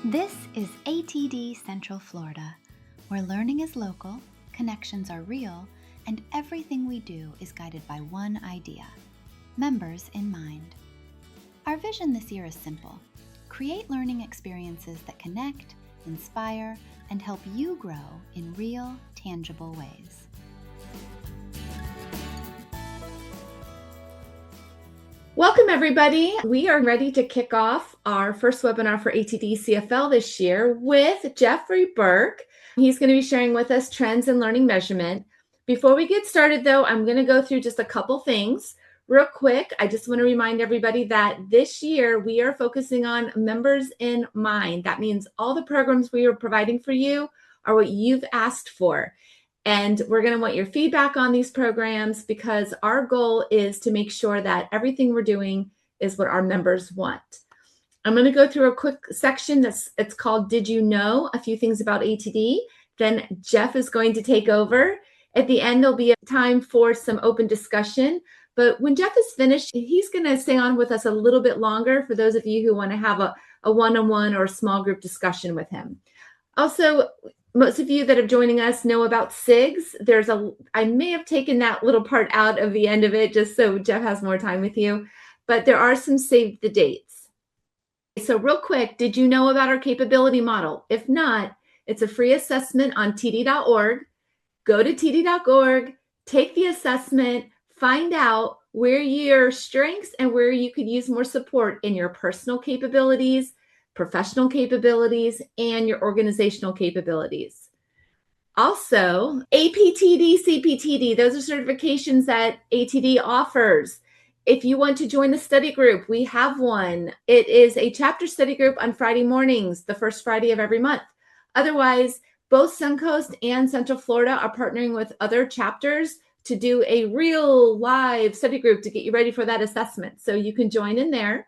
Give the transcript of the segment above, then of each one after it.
This is ATD Central Florida, where learning is local, connections are real, and everything we do is guided by one idea: members in mind. Our vision this year is simple: create learning experiences that connect, inspire, and help you grow in real, tangible ways. Welcome, everybody. We are ready to kick off our first webinar for ATDCFL this year with Jeffery Berk. He's going to be sharing with us trends in learning measurement. Before we get started, though, I'm going to go through just a couple things real quick. I just want to remind everybody that this year we are focusing on members in mind. That means all the programs we are providing for you are what you've asked for. And we're going to want your feedback on these programs because our goal is to make sure that everything we're doing is what our members want. I'm going to go through a quick section it's called Did You Know? A few things about ATD. Then Jeff is going to take over. At the end, there'll be a time for some open discussion. But when Jeff is finished, he's going to stay on with us a little bit longer for those of you who want to have a one-on-one or a small group discussion with him. Also, most of you that are joining us know about SIGs. I may have taken that little part out of the end of it just so Jeff has more time with you, but there are some save the dates. So real quick, did you know about our capability model? If not, it's a free assessment on td.org. Go to td.org, take the assessment, find out where your strengths and where you could use more support in your personal capabilities, professional capabilities, and your organizational capabilities. Also, APTD, CPTD, those are certifications that ATD offers. If you want to join the study group, we have one. It is a chapter study group on Friday mornings, the first Friday of every month. Otherwise, both Suncoast and Central Florida are partnering with other chapters to do a real live study group to get you ready for that assessment. So you can join in there.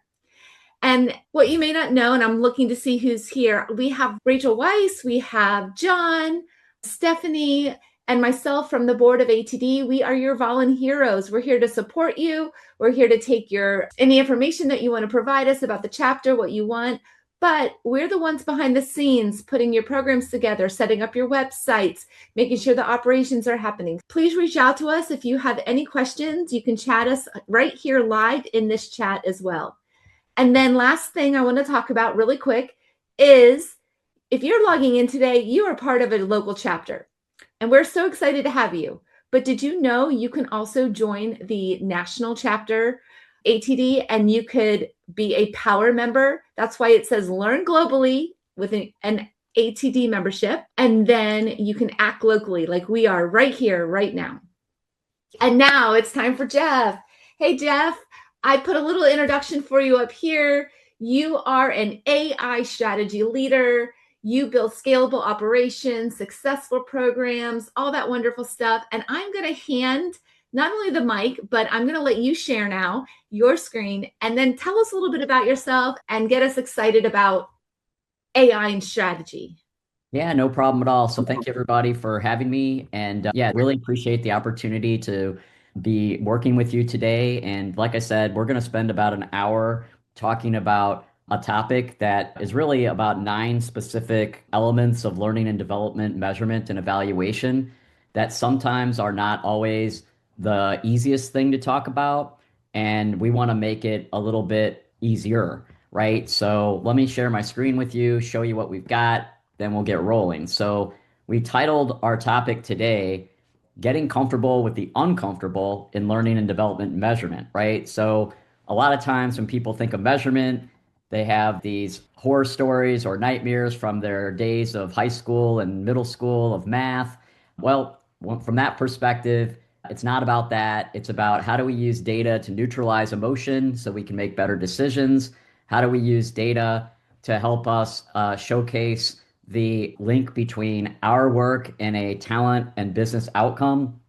And what you may not know, and I'm looking to see who's here, we have Rachel Weiss, we have John, Stephanie, and myself from the board of ATD. We are your volunteers. We're here to support you. We're here to take any information that you want to provide us about the chapter, what you want. But we're the ones behind the scenes, putting your programs together, setting up your websites, making sure the operations are happening. Please reach out to us if you have any questions. You can chat us right here live in this chat as well. And then last thing I want to talk about really quick is if you're logging in today, you are part of a local chapter. And we're so excited to have you. But did you know you can also join the national chapter ATD and you could be a power member? That's why it says learn globally with an ATD membership. And then you can act locally like we are right here, right now. And now it's time for Jeff. Hey, Jeff. I put a little introduction for you up here. You are an AI strategy leader. You build scalable operations, successful programs, all that wonderful stuff. And I'm going to hand not only the mic, but I'm going to let you share now your screen and then tell us a little bit about yourself and get us excited about AI and strategy. Yeah, no problem at all. So thank you everybody for having me. And really appreciate the opportunity to be working with you today. And like I said, we're going to spend about an hour talking about a topic that is really about 9 specific elements of learning and development, measurement, and evaluation that sometimes are not always the easiest thing to talk about. And we want to make it a little bit easier, right? So let me share my screen with you, show you what we've got, then we'll get rolling. So we titled our topic today, Getting Comfortable with the Uncomfortable in Learning and Development Measurement, right? So a lot of times when people think of measurement, they have these horror stories or nightmares from their days of high school and middle school of math. Well, from that perspective, it's not about that. It's about how do we use data to neutralize emotion so we can make better decisions? How do we use data to help us showcase the link between our work and a talent and business outcome?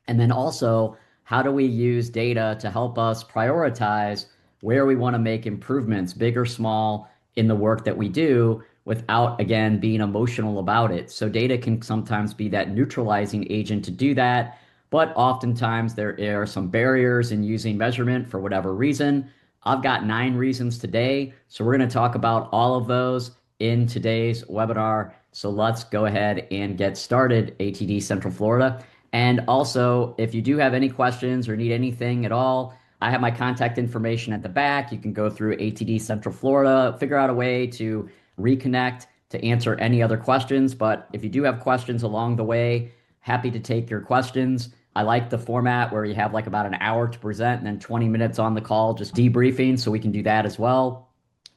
And then also, how do we use data to help us prioritize where we want to make improvements, big or small, in the work that we do without, again, being emotional about it? So data can sometimes be that neutralizing agent to do that, but oftentimes there are some barriers in using measurement for whatever reason. I've got 9 reasons today, so we're going to talk about all of those in today's webinar. So let's go ahead and get started, ATD Central Florida. And also, if you do have any questions or need anything at all, I have my contact information at the back. You can go through ATD Central Florida, figure out a way to reconnect to answer any other questions. But if you do have questions along the way, happy to take your questions. I like the format where you have like about an hour to present and then 20 minutes on the call, just debriefing. So we can do that as well.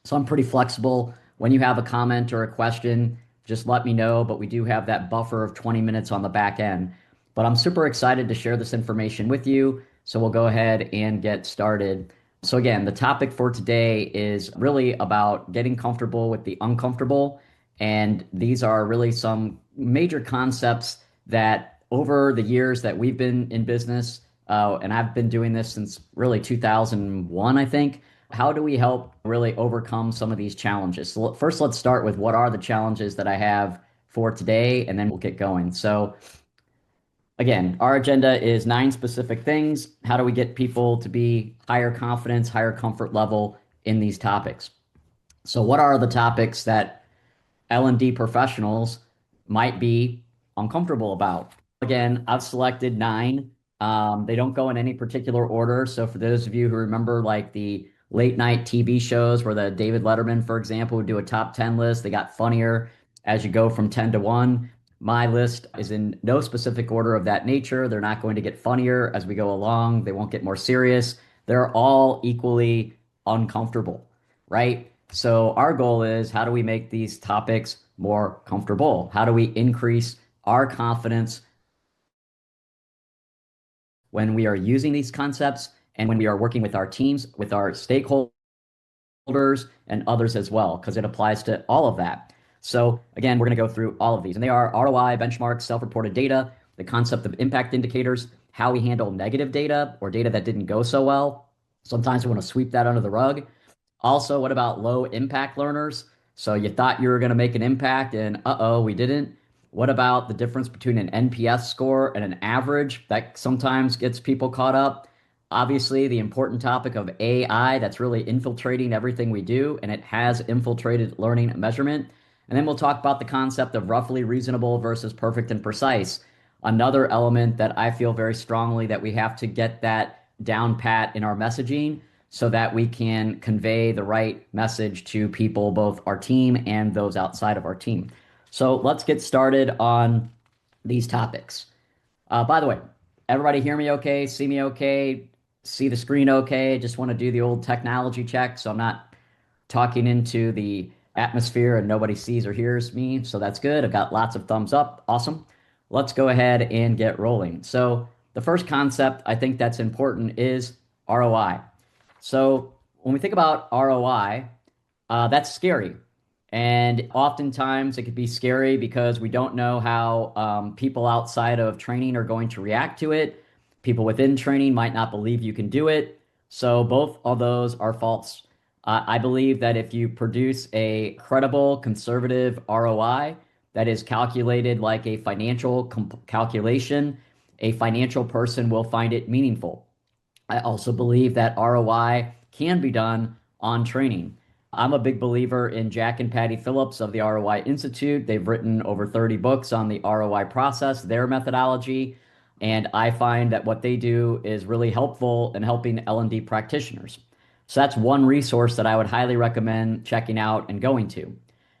So I'm pretty flexible. When you have a comment or a question, just let me know. But we do have that buffer of 20 minutes on the back end. But I'm super excited to share this information with you. So we'll go ahead and get started. So again, the topic for today is really about getting comfortable with the uncomfortable. And these are really some major concepts that over the years that we've been in business, and I've been doing this since really 2001, I think. How do we help really overcome some of these challenges? So first, let's start with what are the challenges that I have for today, and then we'll get going. So again, our agenda is 9 specific things. How do we get people to be higher confidence, higher comfort level in these topics? So what are the topics that L&D professionals might be uncomfortable about? Again, I've selected 9. They don't go in any particular order. So for those of you who remember like the late night TV shows where the David Letterman, for example, would do a top 10 list, they got funnier as you go from 10 to 1. My list is in no specific order of that nature. They're not going to get funnier as we go along. They won't get more serious. They're all equally uncomfortable, right? So our goal is how do we make these topics more comfortable? How do we increase our confidence when we are using these concepts and when we are working with our teams, with our stakeholders and others as well, because it applies to all of that. So again, we're going to go through all of these, and they are ROI, benchmarks, self-reported data, the concept of impact indicators, how we handle negative data or data that didn't go so well. Sometimes we want to sweep that under the rug. Also, what about low impact learners? So you thought you were going to make an impact and we didn't. What about the difference between an NPS score and an average? That sometimes gets people caught up. Obviously, the important topic of AI that's really infiltrating everything we do, and it has infiltrated learning and measurement. And then we'll talk about the concept of roughly reasonable versus perfect and precise. Another element that I feel very strongly that we have to get that down pat in our messaging so that we can convey the right message to people, both our team and those outside of our team. So let's get started on these topics. By the way, everybody hear me okay? See me okay? See the screen okay? Just want to do the old technology check so I'm not talking into the atmosphere and nobody sees or hears me. So that's good. I've got lots of thumbs up. Awesome. Let's go ahead and get rolling. So the first concept I think that's important is ROI. So when we think about ROI, that's scary. And oftentimes it could be scary because we don't know how people outside of training are going to react to it. People within training might not believe you can do it. So both of those are false. I believe that if you produce a credible, conservative ROI that is calculated like a financial calculation, a financial person will find it meaningful. I also believe that ROI can be done on training. I'm a big believer in Jack and Patty Phillips of the ROI Institute. They've written over 30 books on the ROI process, their methodology, and I find that what they do is really helpful in helping L&D practitioners. So that's one resource that I would highly recommend checking out and going to.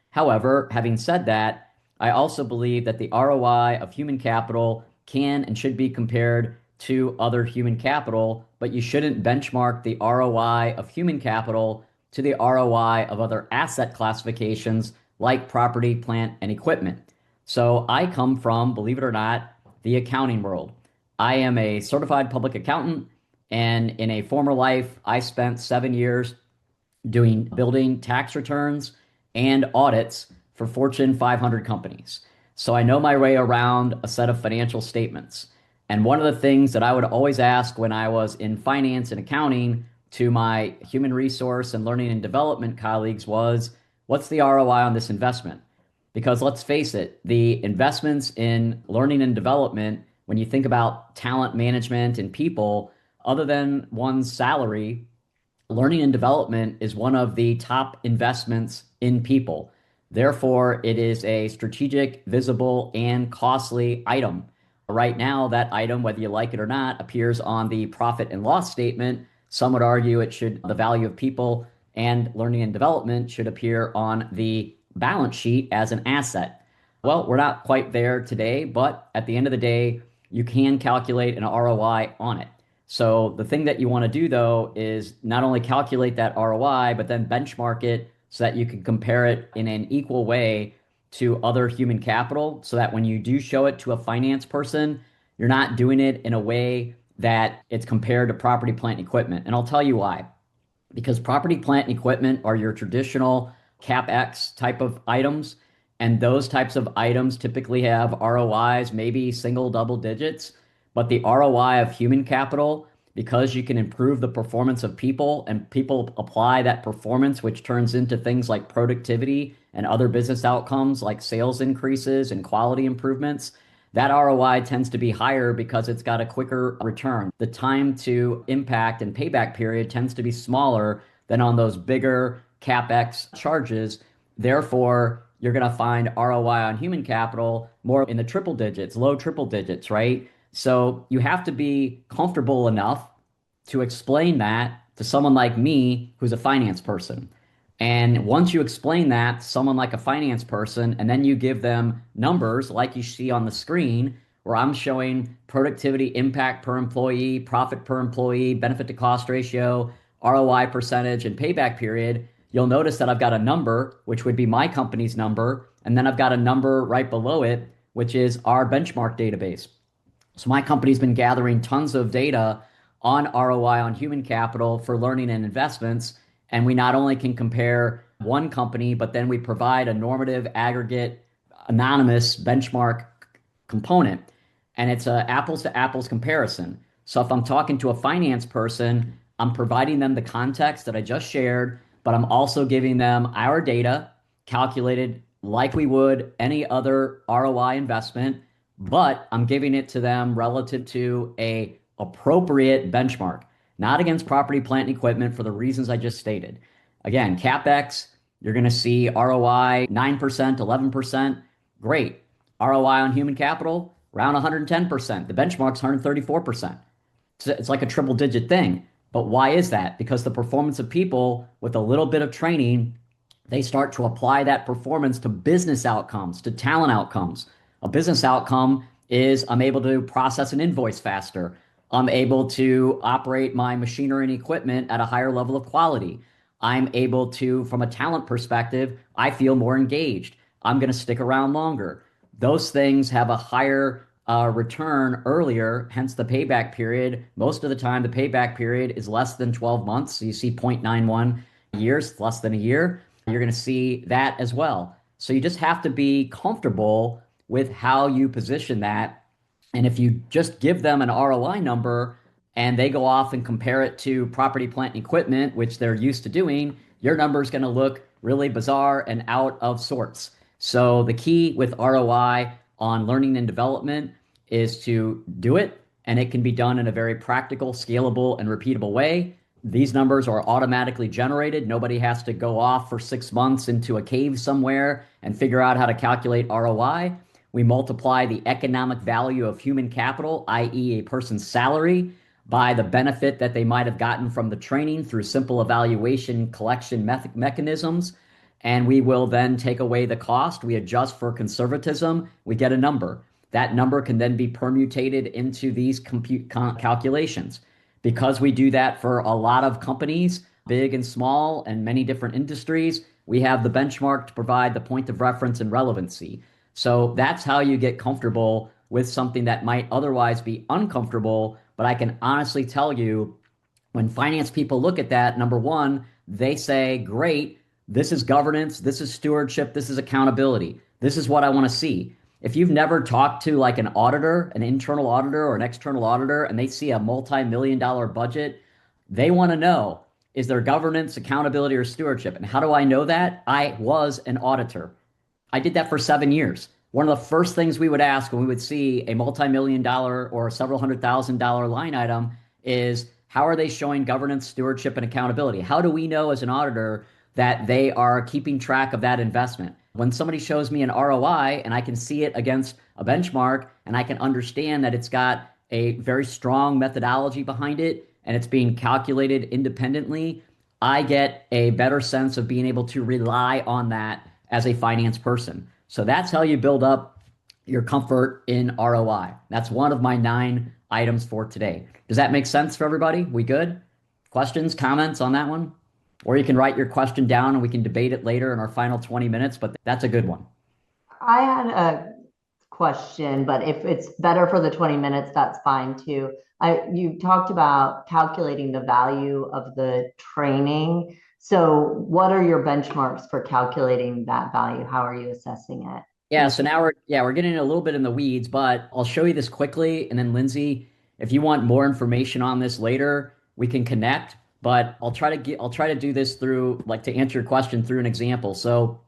However, having said that, I also believe that the ROI of human capital can and should be compared to other human capital, but you shouldn't benchmark the ROI of human capital to the ROI of other asset classifications like property, plant, and equipment. So I come from, believe it or not, the accounting world. I am a certified public accountant, and in a former life, I spent 7 years building tax returns and audits for Fortune 500 companies. So I know my way around a set of financial statements. And one of the things that I would always ask when I was in finance and accounting to my human resource and learning and development colleagues was, what's the ROI on this investment? Because let's face it, the investments in learning and development, when you think about talent management and people, other than one's salary, learning and development is one of the top investments in people. Therefore, it is a strategic, visible, and costly item. Right now, that item, whether you like it or not, appears on the profit and loss statement. Some would argue the value of people and learning and development should appear on the balance sheet as an asset. Well, we're not quite there today, but at the end of the day, you can calculate an ROI on it. So the thing that you want to do though is not only calculate that ROI, but then benchmark it so that you can compare it in an equal way to other human capital so that when you do show it to a finance person, you're not doing it in a way that it's compared to property, plant, and equipment. And I'll tell you why. Because property, plant, and equipment are your traditional CapEx type of items. And those types of items typically have ROIs, maybe single double digits. But the ROI of human capital, because you can improve the performance of people and people apply that performance, which turns into things like productivity and other business outcomes like sales increases and quality improvements, that ROI tends to be higher because it's got a quicker return. The time to impact and payback period tends to be smaller than on those bigger CapEx charges. Therefore, you're going to find ROI on human capital more in the triple digits, low triple digits, right? So you have to be comfortable enough to explain that to someone like me who's a finance person. And once you explain that to someone like a finance person, and then you give them numbers like you see on the screen, where I'm showing productivity, impact per employee, profit per employee, benefit to cost ratio, ROI percentage, and payback period, you'll notice that I've got a number, which would be my company's number, and then I've got a number right below it, which is our benchmark database. So my company's been gathering tons of data on ROI on human capital for learning and investments. And we not only can compare one company, but then we provide a normative aggregate anonymous benchmark component. And it's a apples to apples comparison. So if I'm talking to a finance person, I'm providing them the context that I just shared, but I'm also giving them our data calculated like we would any other ROI investment, but I'm giving it to them relative to a appropriate benchmark, not against property, plant, and equipment for the reasons I just stated. Again, CapEx, you're going to see ROI 9%, 11%. Great. ROI on human capital, around 110%. The benchmark's 134%. It's like a triple digit thing. But why is that? Because the performance of people with a little bit of training, they start to apply that performance to business outcomes, to talent outcomes. A business outcome is I'm able to process an invoice faster. I'm able to operate my machinery and equipment at a higher level of quality. I'm able to, from a talent perspective, I feel more engaged. I'm going to stick around longer. Those things have a higher return earlier, hence the payback period. Most of the time, the payback period is less than 12 months. So you see 0.91 years, less than a year. You're going to see that as well. So you just have to be comfortable with how you position that. And if you just give them an ROI number and they go off and compare it to property, plant, and equipment, which they're used to doing, your number is going to look really bizarre and out of sorts. So the key with ROI on learning and development is to do it, and it can be done in a very practical, scalable, and repeatable way. These numbers are automatically generated. Nobody has to go off for 6 months into a cave somewhere and figure out how to calculate ROI. We multiply the economic value of human capital, i.e. a person's salary, by the benefit that they might have gotten from the training through simple evaluation collection mechanisms. And we will then take away the cost. We adjust for conservatism. We get a number. That number can then be permutated into these calculations. Because we do that for a lot of companies, big and small, and many different industries, we have the benchmark to provide the point of reference and relevancy. So that's how you get comfortable with something that might otherwise be uncomfortable. But I can honestly tell you, when finance people look at that, number one, they say, great, this is governance, this is stewardship, this is accountability. This is what I want to see. If you've never talked to like an auditor, an internal auditor or an external auditor, and they see a multi-million-dollar budget, they want to know, is there governance, accountability, or stewardship? And how do I know that? I was an auditor. I did that for 7 years. One of the first things we would ask when we would see a multi-million-dollar or several $100,000 line item is, how are they showing governance, stewardship, and accountability? How do we know as an auditor that they are keeping track of that investment? When somebody shows me an ROI and I can see it against a benchmark and I can understand that it's got a very strong methodology behind it and it's being calculated independently, I get a better sense of being able to rely on that as a finance person. So that's how you build up your comfort in ROI. That's one of my 9 items for today. Does that make sense for everybody? We good? Questions, comments on that one? Or you can write your question down and we can debate it later in our final 20 minutes, but that's a good one. I had a question, but if it's better for the 20 minutes, that's fine too. You talked about calculating the value of the training. So what are your benchmarks for calculating that value? How are you assessing it? Yeah, so now we're getting a little bit in the weeds, but I'll show you this quickly, and then Lindsay, if you want more information on this later, we can connect. But I'll try to do this through, like, to answer your question through an example. So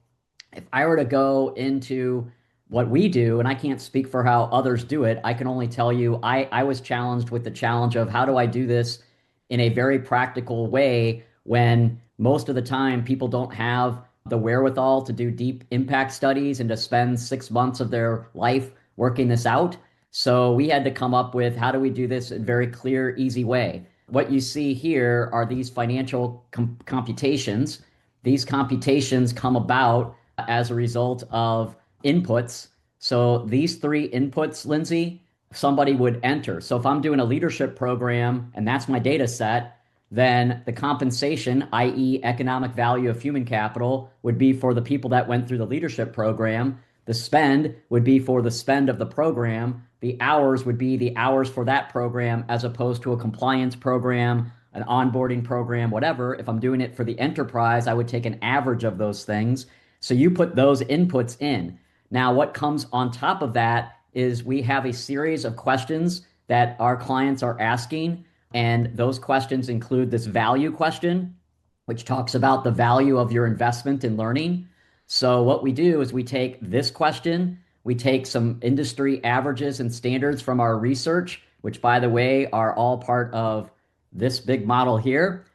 if I were to go into what we do, and I can't speak for how others do it, I can only tell you I was challenged with the challenge of how do I do this in a very practical way when most of the time people don't have the wherewithal to do deep impact studies and to spend 6 months of their life working this out. So we had to come up with how do we do this in a very clear, easy way. What you see here are these financial computations. These computations come about as a result of inputs. So these 3 inputs, Lindsay, somebody would enter. So if I'm doing a leadership program and that's my data set, then the compensation, i.e. economic value of human capital, would be for the people that went through the leadership program. The spend would be for the spend of the program. The hours would be the hours for that program as opposed to a compliance program, an onboarding program, whatever. If I'm doing it for the enterprise, I would take an average of those things. So you put those inputs in. Now, what comes on top of that is we have a series of questions that our clients are asking. And those questions include this value question, which talks about the value of your investment in learning. So what we do is we take this question, we take some industry averages and standards from our research, which, by the way, are all part of this big model here,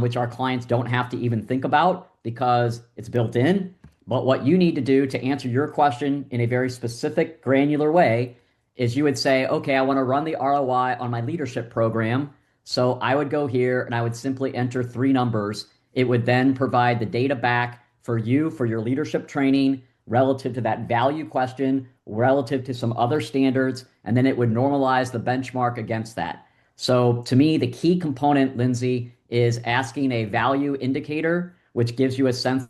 which our clients don't have to even think about because it's built in. But what you need to do to answer your question in a very specific, granular way is you would say, okay, I want to run the ROI on my leadership program. So I would go here and I would simply enter 3 numbers. It would then provide the data back for you for your leadership training relative to that value question, relative to some other standards, and then it would normalize the benchmark against that. So to me, the key component, Lindsay, is asking a value indicator, which gives you a sense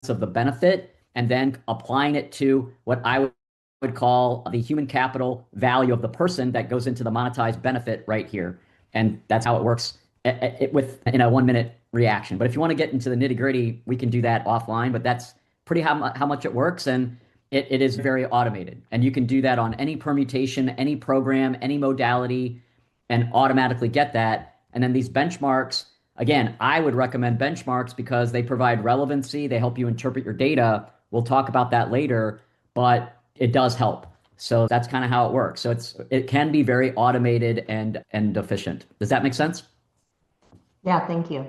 of the benefit, and then applying it to what I would call the human capital value of the person that goes into the monetized benefit right here. And that's how it works in a 1-minute reaction. But if you want to get into the nitty gritty, we can do that offline, but that's pretty how much it works. And it is very automated. And you can do that on any permutation, any program, any modality, and automatically get that. And then these benchmarks, again, I would recommend benchmarks because they provide relevancy. They help you interpret your data. We'll talk about that later, but it does help. So that's kind of how it works. So it can be very automated and efficient. Does that make sense? Yeah, thank you.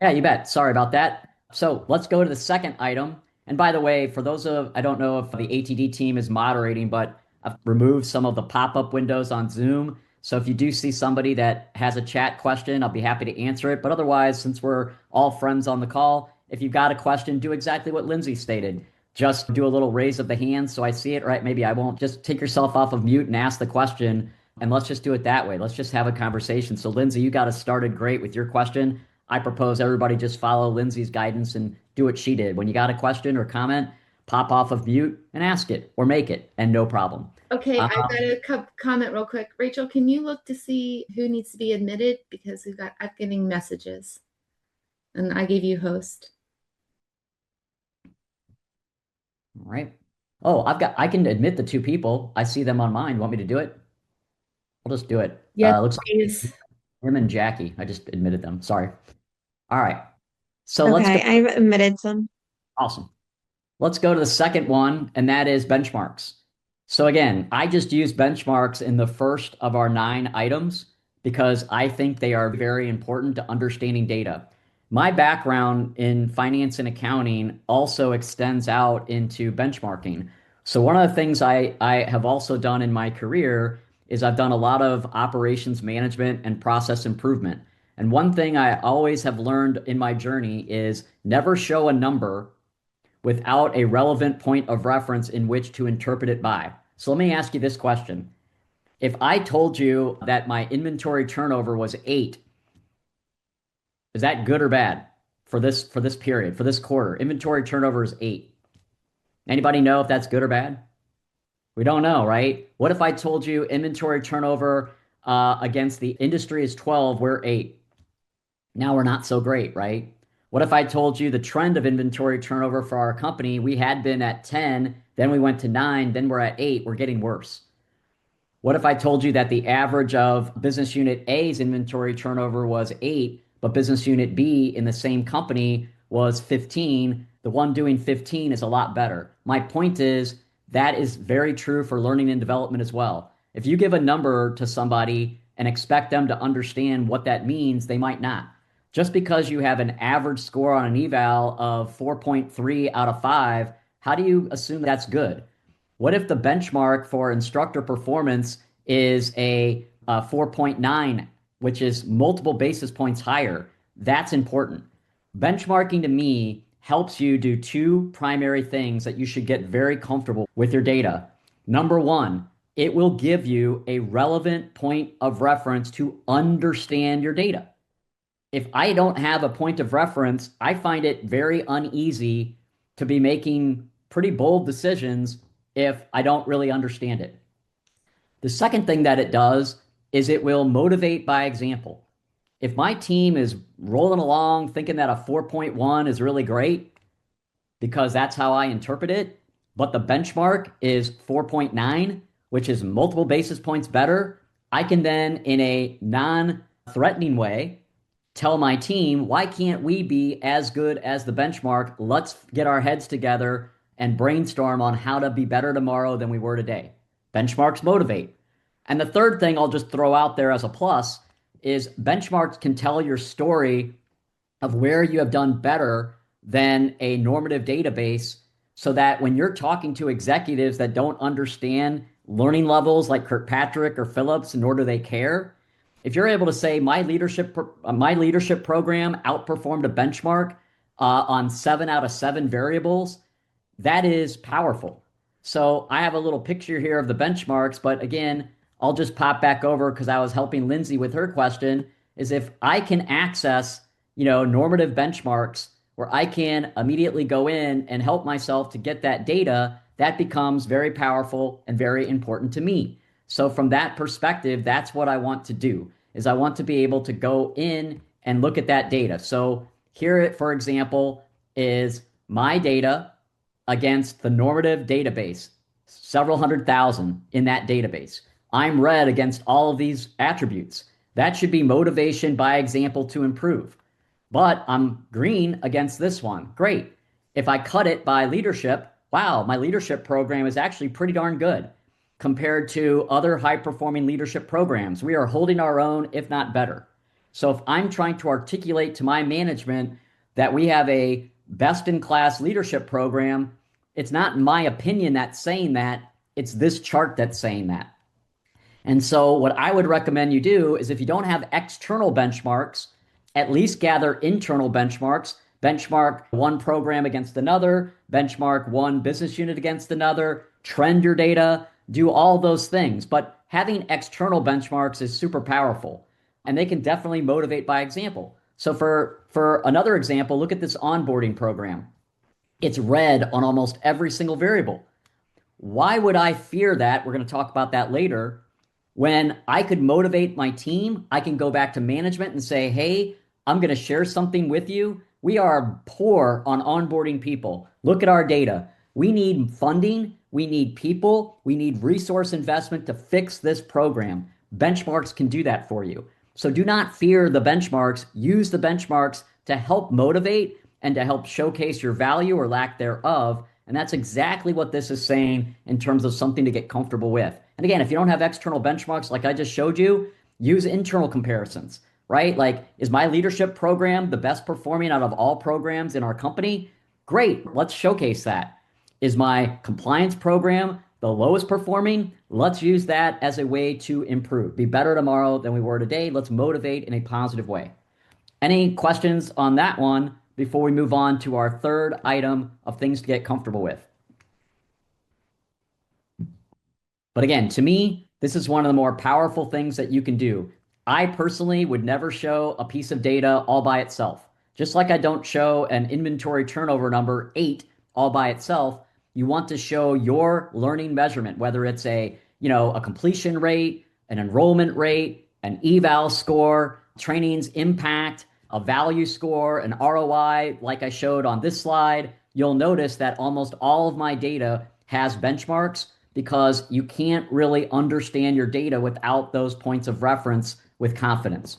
Yeah, you bet. Sorry about that. So let's go to the second item. And by the way, for those I don't know if the ATD team is moderating, but I've removed some of the pop-up windows on Zoom. So if you do see somebody that has a chat question, I'll be happy to answer it. But otherwise, since we're all friends on the call, if you've got a question, do exactly what Lindsay stated. Just do a little raise of the hand so I see it, right? Maybe I won't. Just take yourself off of mute and ask the question, and let's just do it that way. Let's just have a conversation. So Lindsay, you got us started great with your question. I propose everybody just follow Lindsay's guidance and do what she did. When you got a question or comment, pop off of mute and ask it or make it, and no problem. Okay, I've got a comment real quick. Rachel, can you look to see who needs to be admitted? Because I'm getting messages. And I gave you host. All right. Oh, I can admit the 2 people. I see them on mine. Want me to do it? I'll just do it. Yes, looks please. like him and Jackie. I just admitted them. Sorry. All right. So Okay, let's go. I've admitted some. Awesome. Let's go to the second one, and that is benchmarks. So again, I just used benchmarks in the first of our 9 items because I think they are very important to understanding data. my background in finance and accounting also extends out into benchmarking. So one of the things I have also done in my career is I've done a lot of operations management and process improvement. And one thing I always have learned in my journey is never show a number without a relevant point of reference in which to interpret it by. So let me ask you this question. If I told you that my inventory turnover was 8, is that good or bad for this period, for this quarter? Inventory turnover is 8. Anybody know if that's good or bad? We don't know, right? What if I told you inventory turnover against the industry is 12, we're 8? Now we're not so great, right? What if I told you the trend of inventory turnover for our company, we had been at 10, then we went to 9, then we're at 8, we're getting worse. What if I told you that the average of business unit A's inventory turnover was 8, but business unit B in the same company was 15? The one doing 15 is a lot better. My point is that is very true for learning and development as well. If you give a number to somebody and expect them to understand what that means, they might not. Just because you have an average score on an eval of 4.3 out of 5, how do you assume that's good? What if the benchmark for instructor performance is a 4.9, which is multiple basis points higher? That's important. Benchmarking to me helps you do two primary things that you should get very comfortable with your data. Number one, it will give you a relevant point of reference to understand your data. If I don't have a point of reference, I find it very uneasy to be making pretty bold decisions if I don't really understand it. The second thing that it does is it will motivate by example. If my team is rolling along thinking that a 4.1 is really great because that's how I interpret it, but the benchmark is 4.9, which is multiple basis points better, I can then, in a non-threatening way, tell my team, why can't we be as good as the benchmark? Let's get our heads together and brainstorm on how to be better tomorrow than we were today. Benchmarks motivate. And the third thing I'll just throw out there as a plus is benchmarks can tell your story of where you have done better than a normative database, so that when you're talking to executives that don't understand learning levels like Kirkpatrick or Phillips, nor do they care, if you're able to say my leadership program outperformed a benchmark on 7 out of 7 variables, that is powerful. So I have a little picture here of the benchmarks, but again, I'll just pop back over because I was helping Lindsay with her question, is if I can access, normative benchmarks where I can immediately go in and help myself to get that data, that becomes very powerful and very important to me. So from that perspective, that's what I want to do, is I want to be able to go in and look at that data. So here, for example, is my data against the normative database, several 100,000 in that database. I'm red against all of these attributes. That should be motivation by example to improve. But I'm green against this one. Great. If I cut it by leadership, wow, my leadership program is actually pretty darn good compared to other high-performing leadership programs. We are holding our own, if not better. So if I'm trying to articulate to my management that we have a best-in-class leadership program, it's not my opinion that's saying that, it's this chart that's saying that. And so what I would recommend you do is, if you don't have external benchmarks, at least gather internal benchmarks. Benchmark one program against another, benchmark one business unit against another, trend your data, do all those things. But having external benchmarks is super powerful, and they can definitely motivate by example. So for another example, look at this onboarding program. It's red on almost every single variable. Why would I fear that? We're going to talk about that later. When I could motivate my team, I can go back to management and say, hey, I'm going to share something with you. We are poor on onboarding people. Look at our data. We need funding. We need people. We need resource investment to fix this program. Benchmarks can do that for you. So do not fear the benchmarks. Use the benchmarks to help motivate and to help showcase your value or lack thereof. And that's exactly what this is saying in terms of something to get comfortable with. And again, if you don't have external benchmarks like I just showed you, use internal comparisons. right? Like, is my leadership program the best performing out of all programs in our company? Great, let's showcase that. Is my compliance program the lowest performing? Let's use that as a way to improve, be better tomorrow than we were today. Let's motivate in a positive way. Any questions on that one before we move on to our third item of things to get comfortable with? But again, to me, this is one of the more powerful things that you can do. I personally would never show a piece of data all by itself. Just like I don't show an inventory turnover number 8 all by itself, you want to show your learning measurement, whether it's a completion rate, an enrollment rate, an eval score, training's impact, a value score, an ROI, like I showed on this slide. You'll notice that almost all of my data has benchmarks because you can't really understand your data without those points of reference with confidence.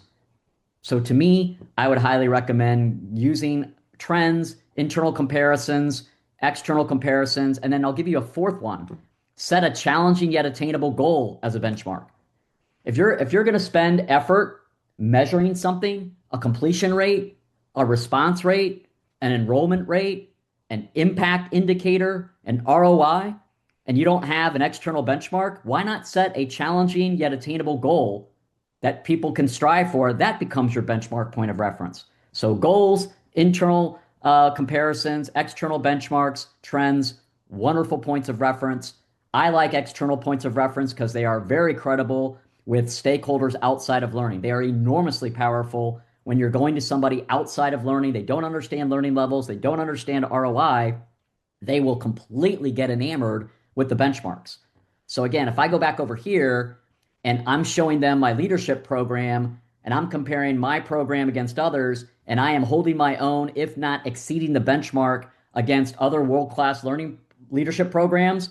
So to me, I would highly recommend using trends, internal comparisons, external comparisons, and then I'll give you a fourth one. Set a challenging yet attainable goal as a benchmark. If you're going to spend effort measuring something, a completion rate, a response rate, an enrollment rate, an impact indicator, an ROI, and you don't have an external benchmark, why not set a challenging yet attainable goal that people can strive for? That becomes your benchmark point of reference. So goals, internal comparisons, external benchmarks, trends, wonderful points of reference. I like external points of reference because they are very credible with stakeholders outside of learning. They are enormously powerful when you're going to somebody outside of learning. They don't understand learning levels. They don't understand ROI. They will completely get enamored with the benchmarks. So again, if I go back over here and I'm showing them my leadership program and I'm comparing my program against others and I am holding my own, if not exceeding the benchmark against other world-class learning leadership programs,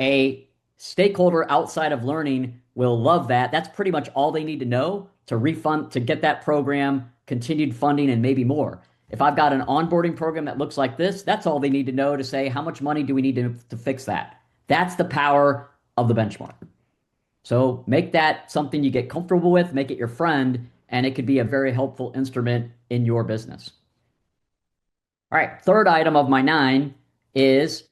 a stakeholder outside of learning will love that. That's pretty much all they need to know to get that program continued funding and maybe more. If I've got an onboarding program that looks like this, that's all they need to know to say, how much money do we need to fix that? That's the power of the benchmark. So make that something you get comfortable with, make it your friend, and it could be a very helpful instrument in your business. All right, third item of my 9 is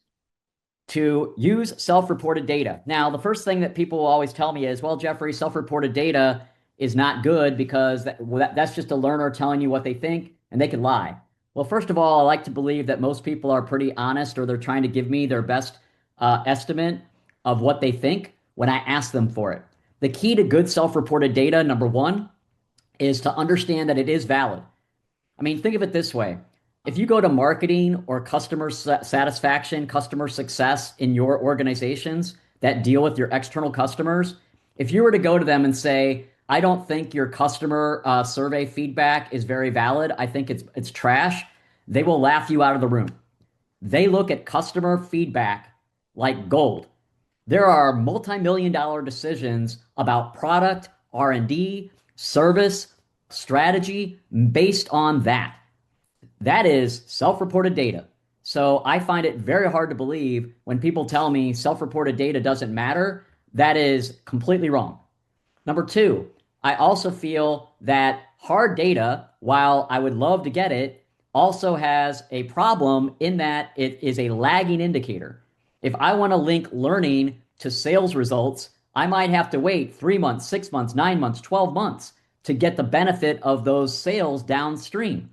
to use self-reported data. Now, the first thing that people will always tell me is, well, Jeffrey, self-reported data is not good because that's just a learner telling you what they think, and they can lie. Well, first of all, I like to believe that most people are pretty honest, or they're trying to give me their best estimate of what they think when I ask them for it. The key to good self-reported data, number 1, is to understand that it is valid. I mean, think of it this way. If you go to marketing or customer satisfaction, customer success in your organizations that deal with your external customers, if you were to go to them and say, I don't think your customer survey feedback is very valid, I think it's trash, they will laugh you out of the room. They look at customer feedback like gold. There are multi-million-dollar decisions about product, R&D, service, strategy based on that. That is self-reported data. So I find it very hard to believe when people tell me self-reported data doesn't matter. That is completely wrong. Number 2, I also feel that hard data, while I would love to get it, also has a problem in that it is a lagging indicator. If I want to link learning to sales results, I might have to wait 3 months, 6 months, 9 months, 12 months to get the benefit of those sales downstream.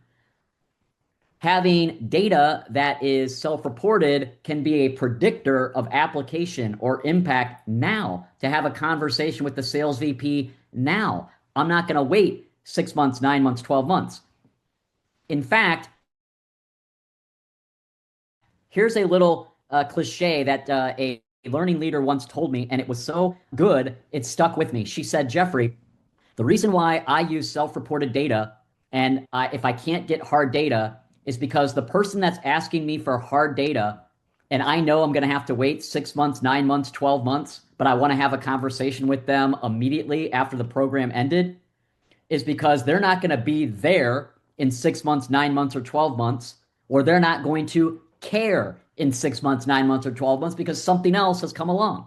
Having data that is self-reported can be a predictor of application or impact now, to have a conversation with the sales VP now. I'm not going to wait 6 months, 9 months, 12 months. In fact, here's a little cliche that a learning leader once told me, and it was so good, it stuck with me. She said, Jeffrey, the reason why I use self-reported data and if I can't get hard data is because the person that's asking me for hard data, and I know I'm going to have to wait 6 months, 9 months, 12 months, but I want to have a conversation with them immediately after the program ended, is because they're not going to be there in 6 months, 9 months, or 12 months, or they're not going to care in 6 months, 9 months, or 12 months because something else has come along.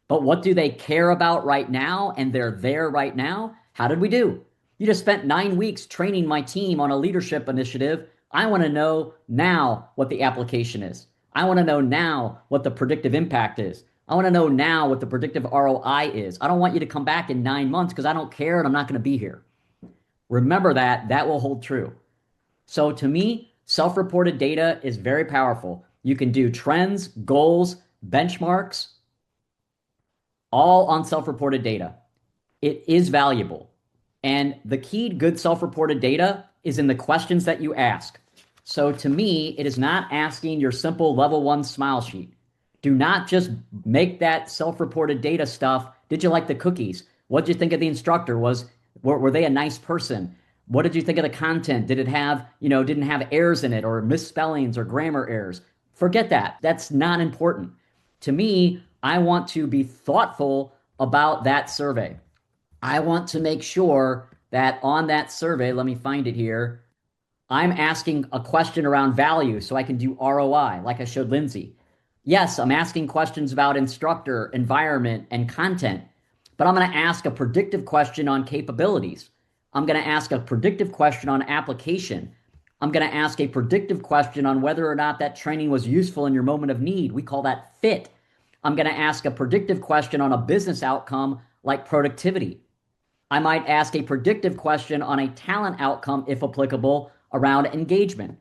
But what do they care about right now? And they're there right now. How did we do? You just spent 9 weeks training my team on a leadership initiative. I want to know now what the application is. I want to know now what the predictive impact is. I want to know now what the predictive ROI is. I don't want you to come back in 9 months because I don't care and I'm not going to be here. Remember that. That will hold true. So to me, self-reported data is very powerful. You can do trends, goals, benchmarks, all on self-reported data. It is valuable. And the key to good self-reported data is in the questions that you ask. So to me, it is not asking your simple level 1 smile sheet. Do not just make that self-reported data stuff. Did you like the cookies? What did you think of the instructor? Were they a nice person? What did you think of the content? Did it have, didn't have errors in it or misspellings or grammar errors? Forget that. That's not important. To me, I want to be thoughtful about that survey. I want to make sure that on that survey, let me find it here, I'm asking a question around value so I can do ROI, like I showed Lindsay. Yes, I'm asking questions about instructor, environment, and content, but I'm going to ask a predictive question on capabilities. I'm going to ask a predictive question on application. I'm going to ask a predictive question on whether or not that training was useful in your moment of need. We call that fit. I'm going to ask a predictive question on a business outcome like productivity. I might ask a predictive question on a talent outcome, if applicable, around engagement.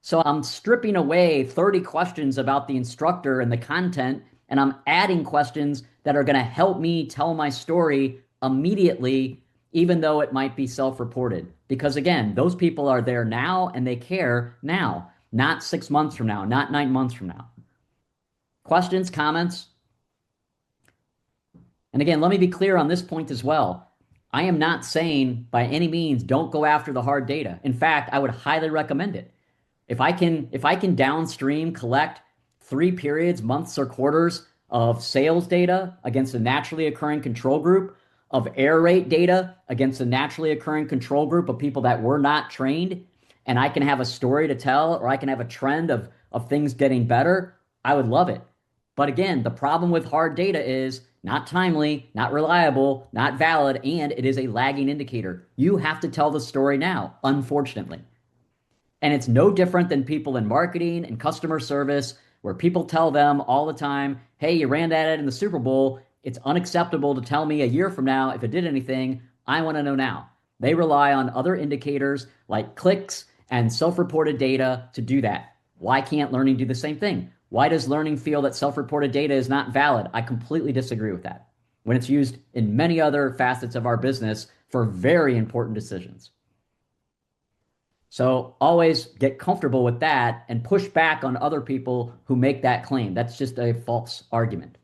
So I'm stripping away 30 questions about the instructor and the content, and I'm adding questions that are going to help me tell my story immediately, even though it might be self-reported. Because again, those people are there now and they care now, not 6 months from now, not 9 months from now. Questions, comments? And again, let me be clear on this point as well. I am not saying by any means don't go after the hard data. In fact, I would highly recommend it. If I can downstream collect 3 periods, months, or quarters of sales data against a naturally occurring control group, of error rate data against a naturally occurring control group of people that were not trained, and I can have a story to tell, or I can have a trend of things getting better, I would love it. But again, the problem with hard data is not timely, not reliable, not valid, and it is a lagging indicator. You have to tell the story now, unfortunately. And it's no different than people in marketing and customer service, where people tell them all the time, hey, you ran that ad in the Super Bowl. It's unacceptable to tell me a year from now if it did anything. I want to know now. They rely on other indicators like clicks and self-reported data to do that. Why can't learning do the same thing? Why does learning feel that self-reported data is not valid? I completely disagree with that when it's used in many other facets of our business for very important decisions. So always get comfortable with that and push back on other people who make that claim. That's just a false argument.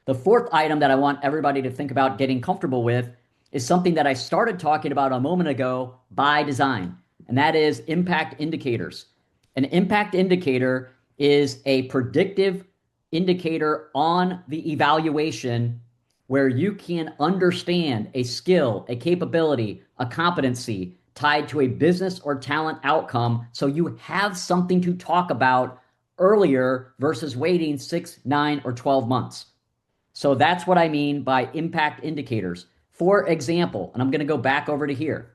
The fourth item that I want everybody to think about getting comfortable with is something that I started talking about a moment ago by design, and that is impact indicators. An impact indicator is a predictive indicator on the evaluation where you can understand a skill, a capability, a competency tied to a business or talent outcome, so you have something to talk about earlier versus waiting 6, 9, or 12 months. So that's what I mean by impact indicators. For example, and I'm going to go back over to here.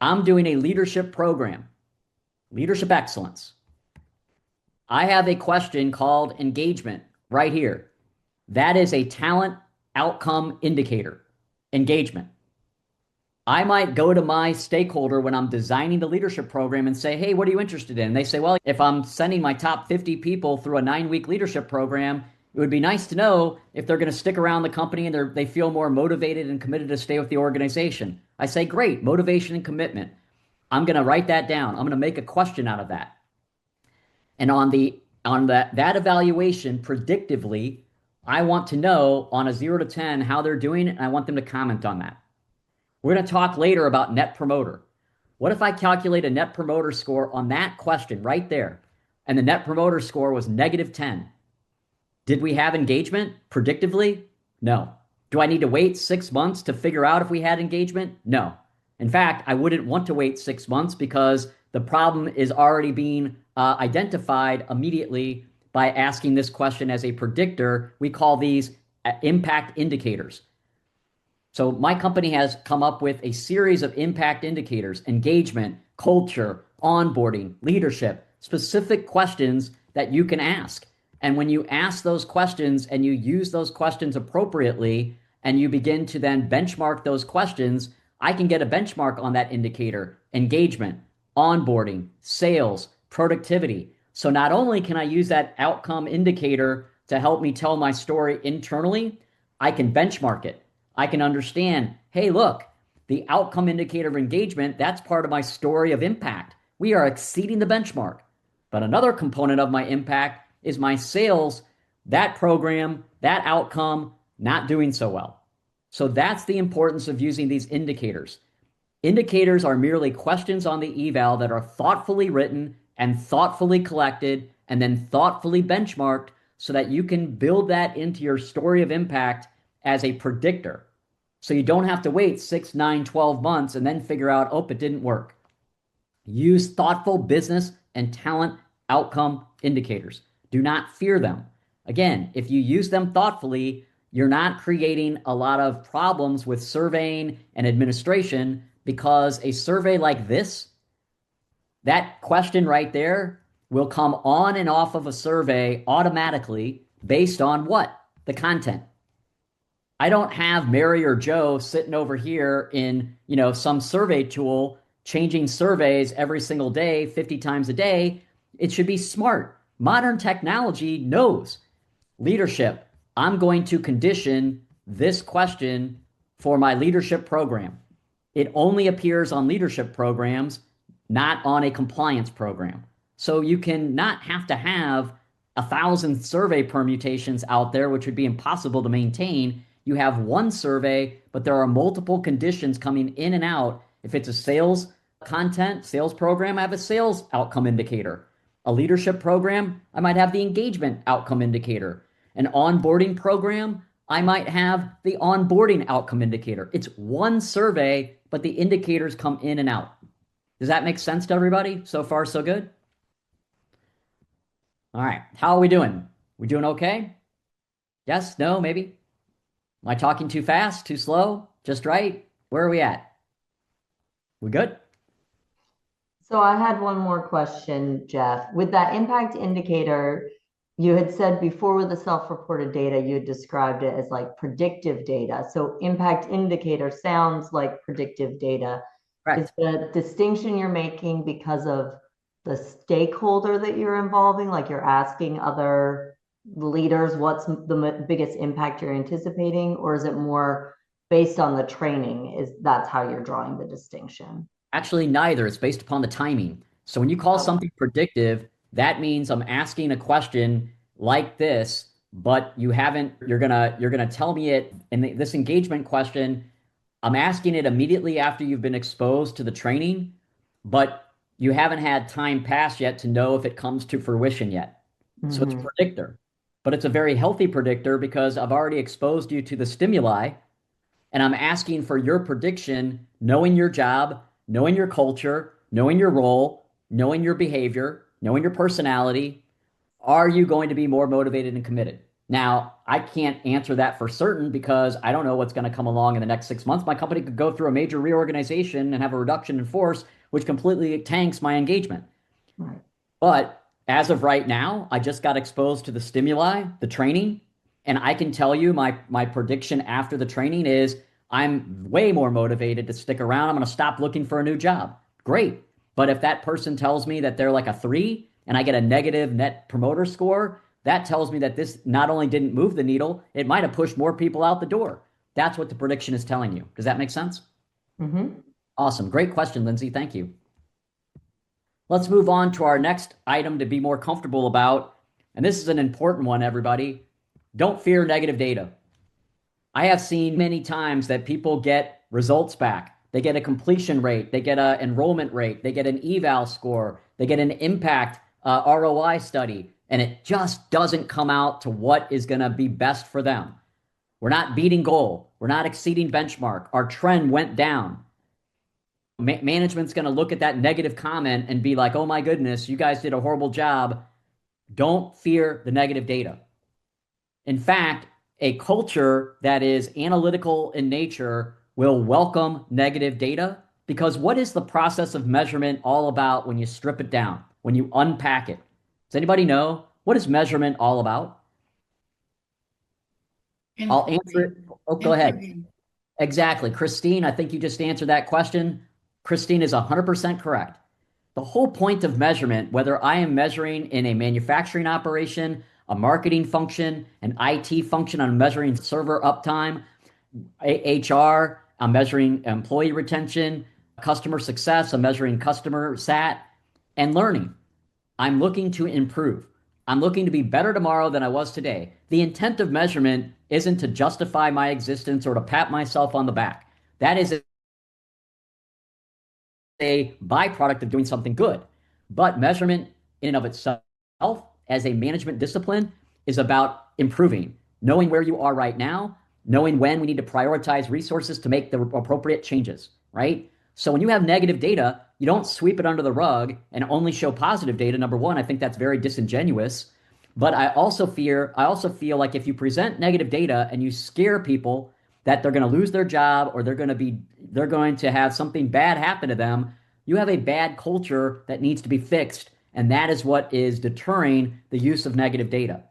I'm doing a leadership program, leadership excellence. I have a question called engagement right here. That is a talent outcome indicator, engagement. I might go to my stakeholder when I'm designing the leadership program and say, hey, what are you interested in? And they say, well, if I'm sending my top 50 people through a 9-week leadership program, it would be nice to know if they're going to stick around the company and they feel more motivated and committed to stay with the organization. I say, great, motivation and commitment. I'm going to write that down. I'm going to make a question out of that. And on that evaluation, predictively, I want to know on a 0 to 10 how they're doing, and I want them to comment on that. We're going to talk later about net promoter. What if I calculate a net promoter score on that question right there, and the net promoter score was -10? Did we have engagement predictively? No. Do I need to wait 6 months to figure out if we had engagement? No. In fact, I wouldn't want to wait 6 months because the problem is already being identified immediately by asking this question as a predictor. We call these impact indicators. So my company has come up with a series of impact indicators: engagement, culture, onboarding, leadership, specific questions that you can ask. And when you ask those questions and you use those questions appropriately, and you begin to then benchmark those questions, I can get a benchmark on that indicator: engagement, onboarding, sales, productivity. So not only can I use that outcome indicator to help me tell my story internally, I can benchmark it. I can understand, hey, look, the outcome indicator of engagement, that's part of my story of impact. We are exceeding the benchmark. But another component of my impact is my sales, that program, that outcome, not doing so well. So that's the importance of using these indicators. Indicators are merely questions on the eval that are thoughtfully written and thoughtfully collected and then thoughtfully benchmarked so that you can build that into your story of impact as a predictor. So you don't have to wait 6, 9, 12 months and then figure out, oh, it didn't work. Use thoughtful business and talent outcome indicators. Do not fear them. Again, if you use them thoughtfully, you're not creating a lot of problems with surveying and administration, because a survey like this, that question right there, will come on and off of a survey automatically based on what? The content. I don't have Mary or Joe sitting over here in, some survey tool changing surveys every single day, 50 times a day. It should be smart. Modern technology knows. Leadership, I'm going to condition this question for my leadership program. It only appears on leadership programs, not on a compliance program. So you can not have to have 1,000 survey permutations out there, which would be impossible to maintain. You have one survey, but there are multiple conditions coming in and out. If it's a sales content, sales program, I have a sales outcome indicator. A leadership program, I might have the engagement outcome indicator. An onboarding program, I might have the onboarding outcome indicator. It's one survey, but the indicators come in and out. Does that make sense to everybody? So far, so good? All right. How are we doing? We doing okay? Yes? No? Maybe? Am I talking too fast? Too slow? Just right? Where are we at? We good? So I had one more question, Jeff. With that impact indicator, you had said before with the self-reported data, you had described it as like predictive data. So impact indicator sounds like predictive data. Correct. Is the distinction you're making because of the stakeholder that you're involving? Like you're asking other leaders what's the biggest impact you're anticipating, or is it more based on the training? That's how you're drawing the distinction? Actually, neither. It's based upon the timing. So when you call something predictive, that means I'm asking a question like this, but you're gonna tell me it in this engagement question. I'm asking it immediately after you've been exposed to the training, but you haven't had time pass yet to know if it comes to fruition yet. Mm-hmm. So it's a predictor, but it's a very healthy predictor because I've already exposed you to the stimuli, and I'm asking for your prediction, knowing your job, knowing your culture, knowing your role, knowing your behavior, knowing your personality. Are you going to be more motivated and committed? Now, I can't answer that for certain because I don't know what's going to come along in the next 6 months. My company could go through a major reorganization and have a reduction in force, which completely tanks my engagement. Right. But as of right now, I just got exposed to the stimuli, the training, and I can tell you my prediction after the training is I'm way more motivated to stick around. I'm going to stop looking for a new job. Great. But if that person tells me that they're like a 3 and I get a negative net promoter score, that tells me that this not only didn't move the needle, it might have pushed more people out the door. That's what the prediction is telling you. Does that make sense? Mm-hmm. Awesome. Great question, Lindsay. Thank you. Let's move on to our next item to be more comfortable about. And this is an important one, everybody. Don't fear negative data. I have seen many times that people get results back. They get a completion rate. They get an enrollment rate. They get an eval score. They get an impact ROI study. And it just doesn't come out to what is going to be best for them. We're not beating goal. We're not exceeding benchmark. Our trend went down. Management's going to look at that negative comment and be like, oh my goodness, you guys did a horrible job. Don't fear the negative data. In fact, A culture that is analytical in nature will welcome negative data, because what is the process of measurement all about when you strip it down, when you unpack it? Does anybody know? What is measurement all about? I'll answer it. Oh, go ahead. Exactly. Christine, I think you just answered that question. Christine is 100% correct. The whole point of measurement, whether I am measuring in a manufacturing operation, a marketing function, an IT function, I'm measuring server uptime, HR, I'm measuring employee retention, customer success, I'm measuring customer sat, and learning. I'm looking to improve. I'm looking to be better tomorrow than I was today. The intent of measurement isn't to justify my existence or to pat myself on the back. That is a byproduct of doing something good. But measurement in and of itself, as a management discipline, is about improving, knowing where you are right now, knowing when we need to prioritize resources to make the appropriate changes, right? So when you have negative data, you don't sweep it under the rug and only show positive data. Number one, I think that's very disingenuous. But I also feel like if you present negative data and you scare people that they're going to lose their job or they're going to have something bad happen to them, you have a bad culture that needs to be fixed, and that is what is deterring the use of negative data.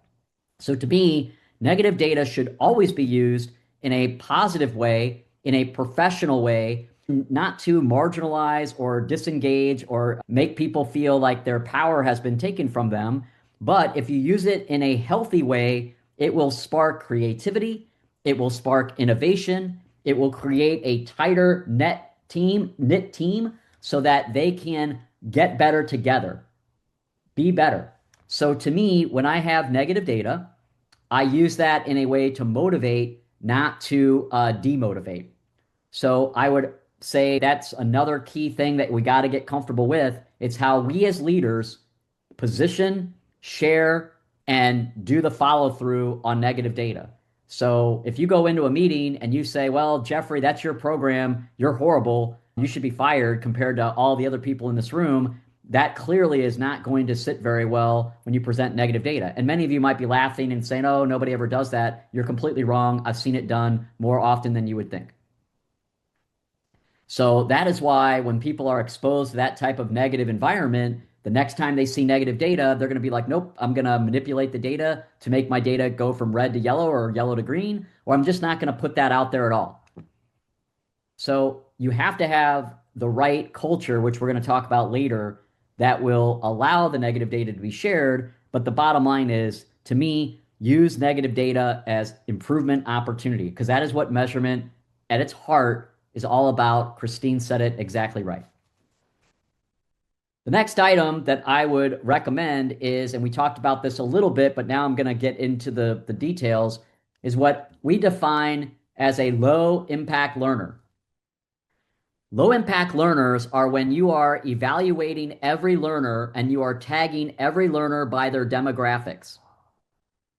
So to me, negative data should always be used in a positive way, in a professional way, not to marginalize or disengage or make people feel like their power has been taken from them. But if you use it in a healthy way, it will spark creativity, it will spark innovation, it will create a tighter knit team so that they can get better together, be better. So to me, when I have negative data, I use that in a way to motivate, not to demotivate. So I would say that's another key thing that we got to get comfortable with. It's how we as leaders position, share, and do the follow through on negative data. So if you go into a meeting and you say, well, Jeffrey, that's your program, you're horrible, you should be fired compared to all the other people in this room, that clearly is not going to sit very well when you present negative data. And many of you might be laughing and saying, oh, nobody ever does that. You're completely wrong. I've seen it done more often than you would think. So that is why when people are exposed to that type of negative environment, the next time they see negative data, they're going to be like, nope, I'm going to manipulate the data to make my data go from red to yellow or yellow to green, or I'm just not going to put that out there at all. So you have to have the right culture, which we're going to talk about later, that will allow the negative data to be shared. But the bottom line is, to me, use negative data as improvement opportunity, because that is what measurement at its heart is all about. Christine said it exactly right. The next item that I would recommend is, and we talked about this a little bit, but now I'm going to get into the details, is what we define as a low impact learner. Low impact learners are when you are evaluating every learner and you are tagging every learner by their demographics.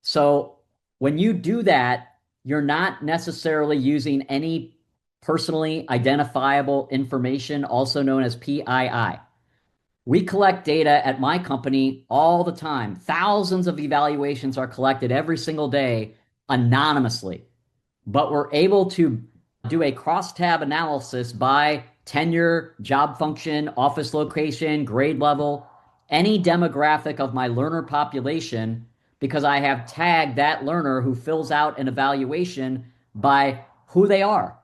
So when you do that, you're not necessarily using any personally identifiable information, also known as PII. We collect data at my company all the time. Thousands of evaluations are collected every single day anonymously, but we're able to do a cross-tab analysis by tenure, job function, office location, grade level, any demographic of my learner population, because I have tagged that learner who fills out an evaluation by who they are.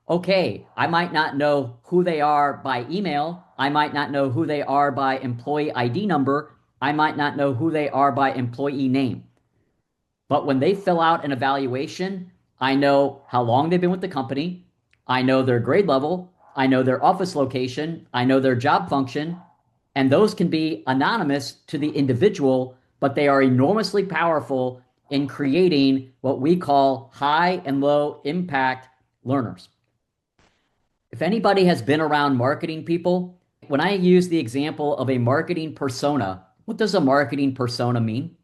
Okay, I might not know who they are by email. I might not know who they are by employee ID number. I might not know who they are by employee name. But when they fill out an evaluation, I know how long they've been with the company. I know their grade level. I know their office location. I know their job function. And those can be anonymous to the individual, but they are enormously powerful in creating what we call high and low impact learners. If anybody has been around marketing people, when I use the example of a marketing persona, what does a marketing persona mean?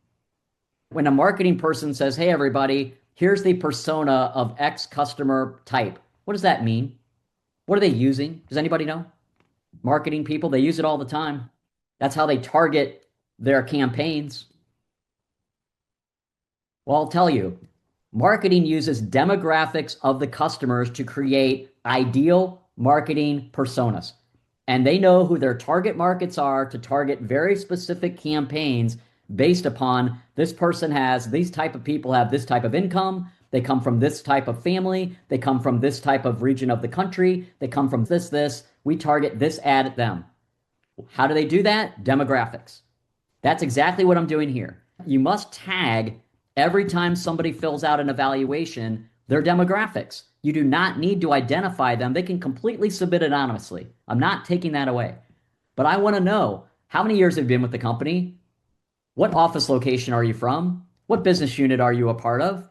When a marketing person says, hey, everybody, here's the persona of X customer type, what does that mean? What are they using? Does anybody know? Marketing people, they use it all the time. That's how they target their campaigns. Well, I'll tell you, Marketing uses demographics of the customers to create ideal marketing personas. And they know who their target markets are to target very specific campaigns based upon this person has, these type of people have this type of income, they come from this type of family, they come from this type of region of the country, they come from this, we target this ad at them. How do they do that? Demographics. That's exactly what I'm doing here. You must tag every time somebody fills out an evaluation their demographics. You do not need to identify them. They can completely submit anonymously. I'm not taking that away. But I want to know, how many years have you been with the company? What office location are you from? What business unit are you a part of?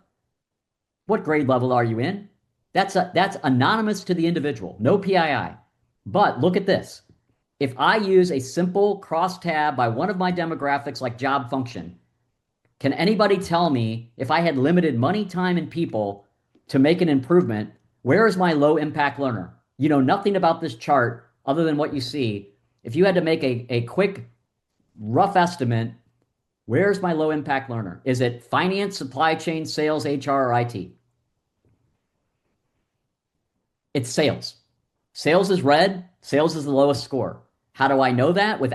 What grade level are you in? That's anonymous to the individual, no PII. But look at this. If I use a simple crosstab by one of my demographics like job function, can anybody tell me, if I had limited money, time, and people to make an improvement, where is my low impact learner? You know nothing about this chart other than what you see. If you had to make a quick, rough estimate, where's my low impact learner? Is it finance, supply chain, sales, HR, or IT? It's sales. Sales is red. Sales is the lowest score. How do I know that with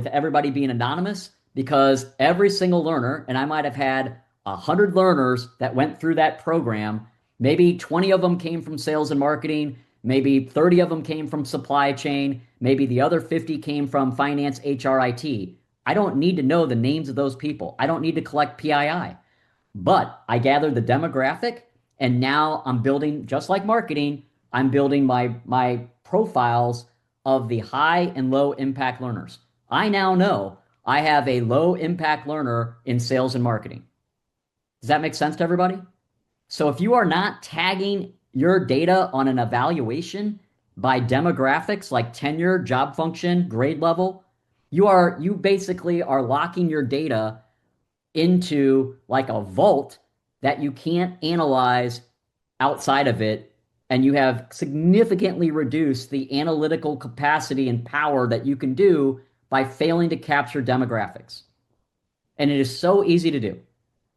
everybody being anonymous? Because every single learner, and I might have had 100 learners that went through that program, maybe 20 of them came from sales and marketing, maybe 30 of them came from supply chain, maybe the other 50 came from finance, HR, IT. I don't need to know the names of those people. I don't need to collect PII. But I gathered the demographic, and now I'm building, just like marketing, I'm building my profiles of the high and low impact learners. I now know I have a low impact learner in sales and marketing. Does that make sense to everybody? So if you are not tagging your data on an evaluation by demographics like tenure, job function, grade level, you basically are locking your data into like a vault that you can't analyze outside of it, and you have significantly reduced the analytical capacity and power that you can do by failing to capture demographics. And it is so easy to do.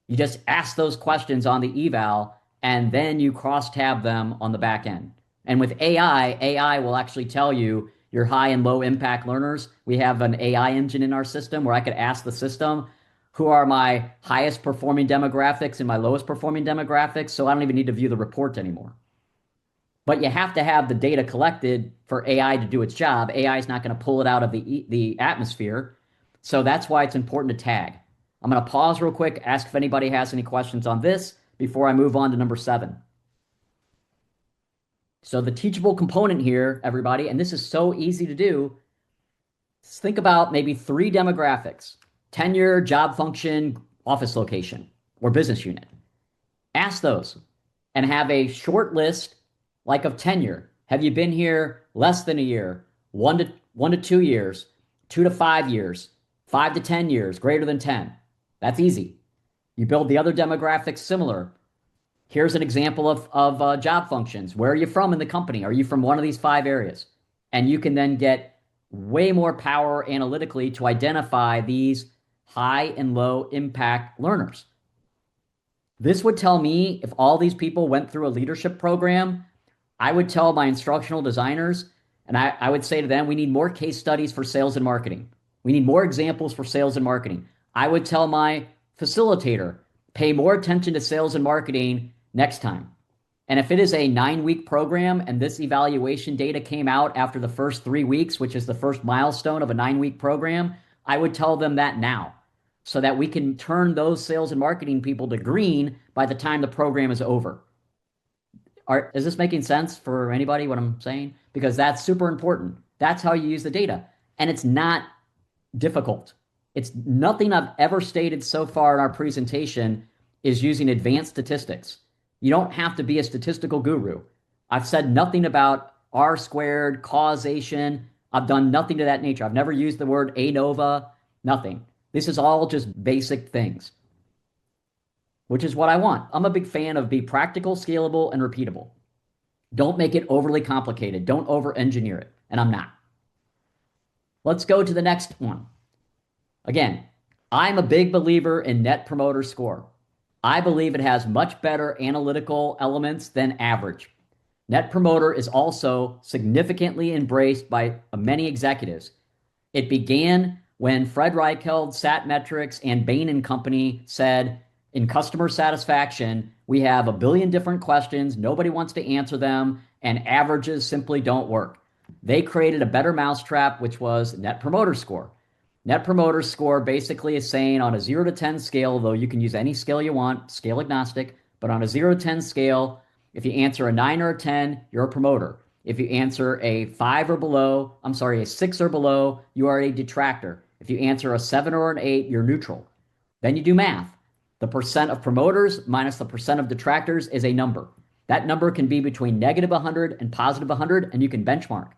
You just ask those questions on the eval, and then you cross-tab them on the back end. And with AI will actually tell you your high and low impact learners. We have an AI engine in our system where I could ask the system, who are my highest performing demographics and my lowest performing demographics, so I don't even need to view the report anymore. But you have to have the data collected for AI to do its job. AI is not going to pull it out of the atmosphere. So that's why it's important to tag. I'm going to pause real quick, ask if anybody has any questions on this before I move on to number 7. So the teachable component here, everybody, and this is so easy to do, think about maybe 3 demographics: tenure, job function, office location, or business unit. Ask those and have a short list like of tenure. Have you been here less than a year, 1 to 2 years, 2 to 5 years, 5 to 10 years, greater than 10? That's easy. You build the other demographics similar. Here's an example of job functions. Where are you from in the company? Are you from one of these 5 areas? And you can then get way more power analytically to identify these high and low impact learners. This would tell me, if all these people went through a leadership program, I would tell my instructional designers, and I would say to them, we need more case studies for sales and marketing. We need more examples for sales and marketing. I would tell my facilitator, pay more attention to sales and marketing next time. And if it is a 9-week program and this evaluation data came out after the first 3 weeks, which is the first milestone of a 9-week program, I would tell them that now, so that we can turn those sales and marketing people to green by the time the program is over. Is this making sense for anybody, what I'm saying? Because that's super important. That's how you use the data. And it's not difficult. It's nothing I've ever stated so far in our presentation is using advanced statistics. You don't have to be a statistical guru. I've said nothing about R squared, causation. I've done nothing to that nature. I've never used the word ANOVA, nothing. This is all just basic things, which is what I want. I'm a big fan of be practical, scalable, and repeatable. Don't make it overly complicated. Don't over-engineer it. And I'm not. Let's go to the next one. Again, I'm a big believer in Net Promoter Score. I believe it has much better analytical elements than average. Net Promoter is also significantly embraced by many executives. It began when Fred Reichheld, Satmetrics, and Bain and Company said, in customer satisfaction, we have a billion different questions, nobody wants to answer them, and averages simply don't work. They created a better mousetrap, which was Net Promoter Score. Net Promoter Score basically is saying on a 0 to 10 scale, though you can use any scale you want, scale agnostic, but on a 0 to 10 scale, if you answer a 9 or a 10, you're a promoter. If you answer a 5 or below, a 6 or below, you are a detractor. If you answer a 7 or an 8, you're neutral. Then you do math. The percent of promoters minus the percent of detractors is a number. That number can be between negative 100 and positive 100, and you can benchmark.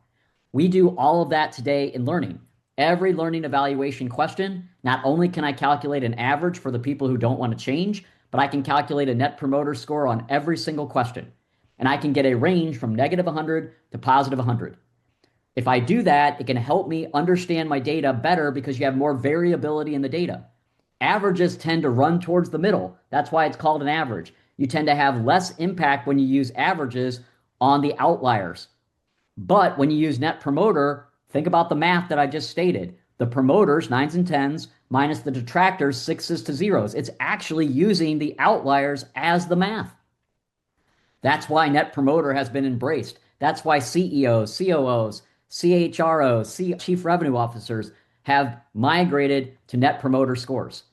We do all of that today in learning. Every learning evaluation question, not only can I calculate an average for the people who don't want to change, but I can calculate a net promoter score on every single question. And I can get a range from negative 100 to positive 100. If I do that, it can help me understand my data better because you have more variability in the data. Averages tend to run towards the middle. That's why it's called an average. You tend to have less impact when you use averages on the outliers. But when you use net promoter, think about the math that I just stated. The promoters, 9s and 10s, minus the detractors, 6s to 0s. It's actually using the outliers as the math. That's why net promoter has been embraced. That's why CEOs, COOs, CHROs, chief revenue officers have migrated to net promoter scores.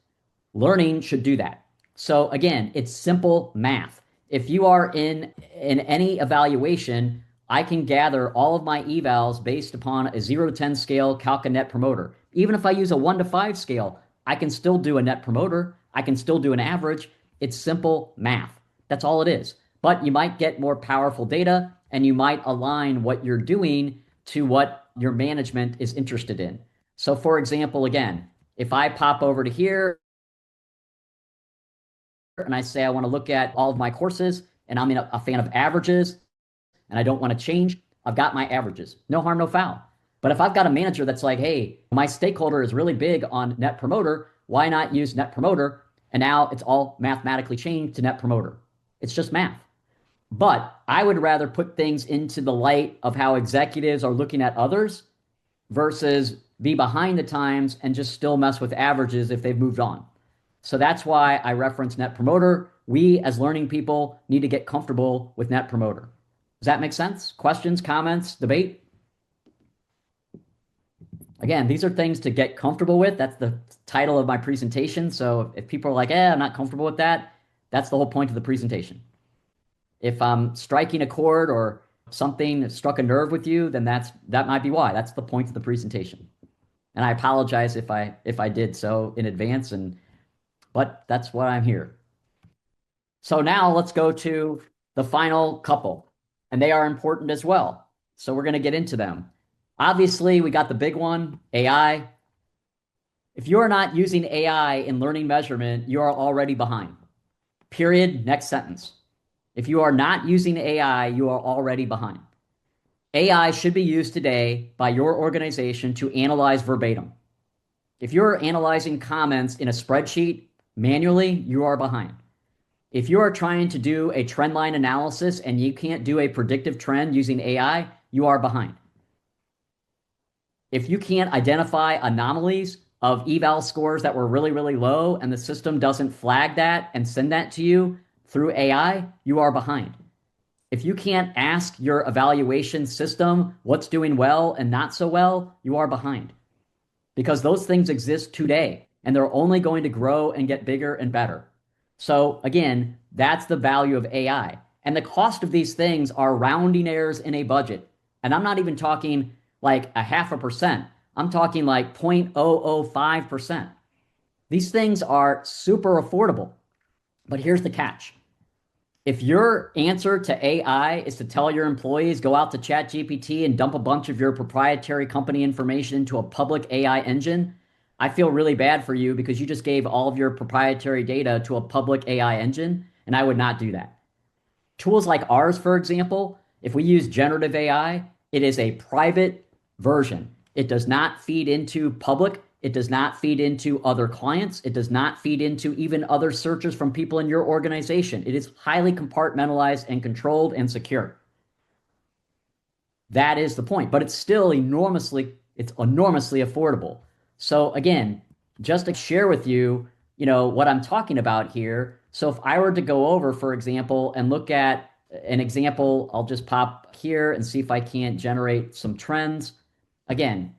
Learning should do that. So again, it's simple math. If you are in any evaluation, I can gather all of my evals based upon a 0 to 10 scale, calc a net promoter. Even if I use a 1 to 5 scale, I can still do a net promoter. I can still do an average. It's simple math. That's all it is. But you might get more powerful data and you might align what you're doing to what your management is interested in. So for example, again, if I pop over to here and I say I want to look at all of my courses and I'm a fan of averages and I don't want to change, I've got my averages. No harm, no foul. But if I've got a manager that's like, hey, my stakeholder is really big on net promoter, why not use net promoter? And now it's all mathematically changed to net promoter. It's just math. But I would rather put things into the light of how executives are looking at others versus be behind the times and just still mess with averages if they've moved on. So that's why I reference net promoter. We as learning people need to get comfortable with net promoter. Does that make sense? Questions, comments, debate? Again, these are things to get comfortable with. That's the title of my presentation. So if people are like, I'm not comfortable with that, that's the whole point of the presentation. If I'm striking a chord or something that struck a nerve with you, then that might be why. That's the point of the presentation. And I apologize if I did so in advance, but that's why I'm here. So now let's go to the final couple, and they are important as well. So we're going to get into them. Obviously, we got the big one, AI. If you're not using AI in learning measurement, you are already behind. Period. Next sentence. If you are not using AI, you are already behind. AI should be used today by your organization to analyze verbatim. If you're analyzing comments in a spreadsheet manually, you are behind. If you are trying to do a trend line analysis and you can't do a predictive trend using AI, you are behind. If you can't identify anomalies of eval scores that were really, really low and the system doesn't flag that and send that to you through AI, you are behind. If you can't ask your evaluation system what's doing well and not so well, you are behind. Because those things exist today and they're only going to grow and get bigger and better. So again, that's the value of AI. And the cost of these things are rounding errors in a budget. And I'm not even talking like 0.5%. I'm talking like 0.005%. These things are super affordable. But here's the catch. If your answer to AI is to tell your employees, go out to ChatGPT and dump a bunch of your proprietary company information into a public AI engine, I feel really bad for you because you just gave all of your proprietary data to a public AI engine, and I would not do that. Tools like ours, for example, if we use generative AI, it is a private version. It does not feed into public It does not feed into other clients. It does not feed into even other searches from people in your organization. It is highly compartmentalized and controlled and secure. That is the point, but it's still enormously affordable. So again, just to share with you, what I'm talking about here. So if I were to go over, for example, and look at an example, I'll just pop here and see if I can't generate some trends. Again,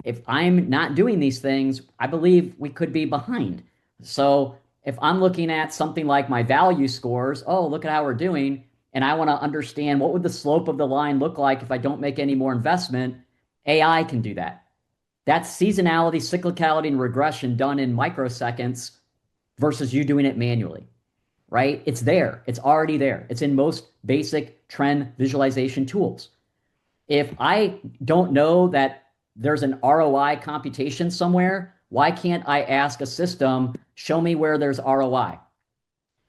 if I'm not doing these things, I believe we could be behind. So if I'm looking at something like my value scores, oh, look at how we're doing, and I want to understand what would the slope of the line look like if I don't make any more investment, AI can do that. That's seasonality, cyclicality, and regression done in microseconds versus you doing it manually, right? It's there. It's already there. It's in most basic trend visualization tools. If I don't know that there's an ROI computation somewhere, why can't I ask a system, show me where there's ROI?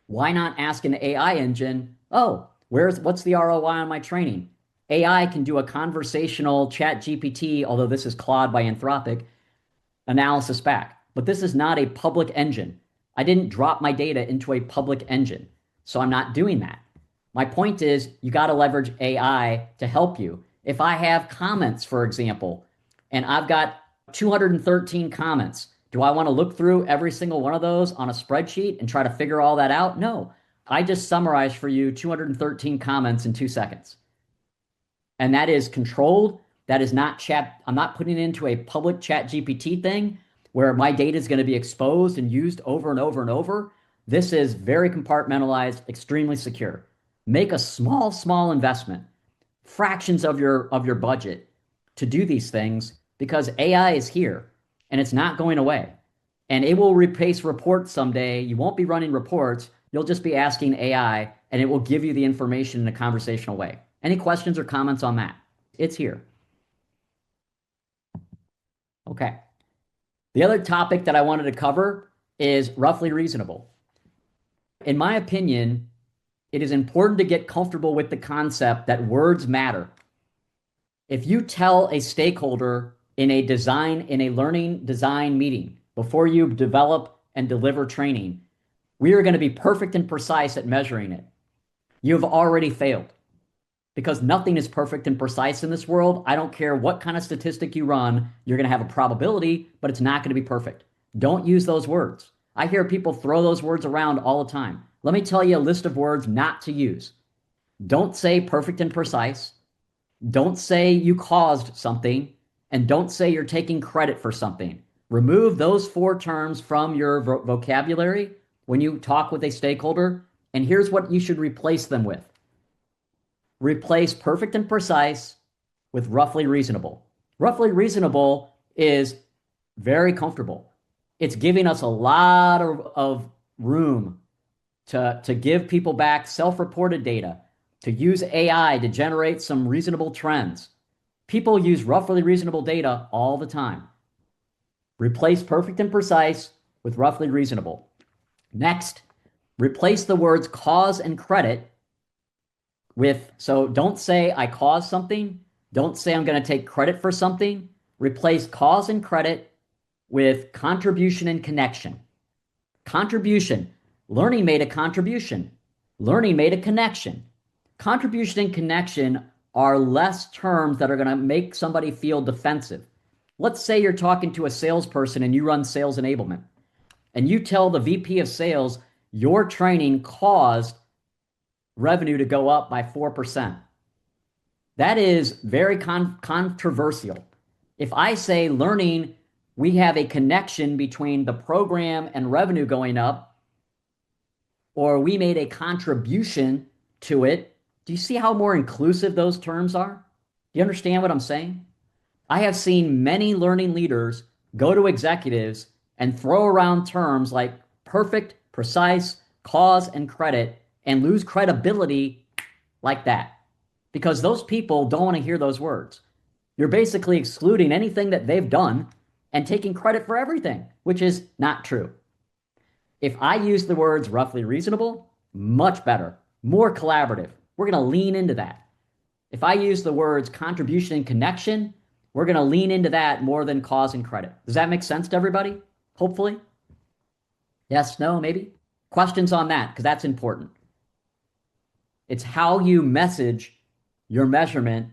Why not ask an AI engine, oh, what's the ROI on my training? AI can do a conversational chat GPT, although this is Claude by Anthropic, analysis back. But this is not a public engine. I didn't drop my data into a public engine, so I'm not doing that. My point is, you got to leverage AI to help you. If I have comments, for example, and I've got 213 comments, do I want to look through every single one of those on a spreadsheet and try to figure all that out? No. I just summarized for you 213 comments in 2 seconds. And that is controlled. That is not chat. I'm not putting it into a public chat GPT thing where my data is going to be exposed and used over and over and over. This is very compartmentalized, extremely secure. Make a small investment, fractions of your budget to do these things, because AI is here and it's not going away. And it will replace reports someday. You won't be running reports. You'll just be asking AI and it will give you the information in a conversational way. Any questions or comments on that? It's here. Okay. The other topic that I wanted to cover is roughly reasonable. In my opinion, it is important to get comfortable with the concept that words matter. If you tell a stakeholder in a learning design meeting before you develop and deliver training, we are going to be perfect and precise at measuring it, you've already failed. Because nothing is perfect and precise in this world. I don't care what kind of statistic you run, you're going to have a probability, but it's not going to be perfect. Don't use those words. I hear people throw those words around all the time. Let me tell you a list of words not to use. Don't say perfect and precise. Don't say you caused something. And don't say you're taking credit for something. Remove those 4 terms from your vocabulary when you talk with a stakeholder. And here's what you should replace them with. Replace perfect and precise with roughly reasonable. Roughly reasonable is very comfortable. It's giving us a lot of room to give people back self-reported data, to use AI to generate some reasonable trends. People use roughly reasonable data all the time. Replace perfect and precise with roughly reasonable. Next, replace the words cause and credit so don't say I caused something. Don't say I'm going to take credit for something. Replace cause and credit with contribution and connection. Contribution. Learning made a contribution. Learning made a connection. Contribution and connection are less terms that are going to make somebody feel defensive. Let's say you're talking to a salesperson and you run sales enablement, and you tell the VP of sales your training caused revenue to go up by 4%. That is very controversial. If I say learning, we have a connection between the program and revenue going up, or we made a contribution to it, do you see how more inclusive those terms are? Do you understand what I'm saying? I have seen many learning leaders go to executives and throw around terms like perfect, precise, cause, and credit, and lose credibility like that. Because those people don't want to hear those words. You're basically excluding anything that they've done and taking credit for everything, which is not true. If I use the words roughly reasonable, much better, more collaborative. We're going to lean into that. If I use the words contribution and connection, We're going to lean into that more than cause and credit. Does that make sense to everybody? Hopefully. Yes, no, maybe? Questions on that, because that's important. It's how you message your measurement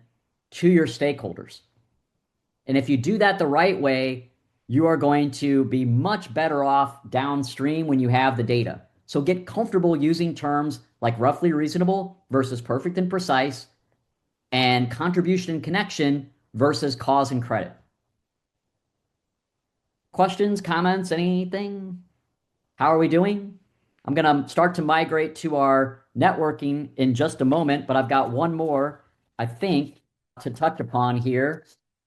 to your stakeholders. And if you do that the right way, you are going to be much better off downstream when you have the data. So get comfortable using terms like roughly reasonable versus perfect and precise, and contribution and connection versus cause and credit. Questions, comments, anything? How are we doing? I'm going to start to migrate to our networking in just a moment, but I've got one more, I think, to touch upon here.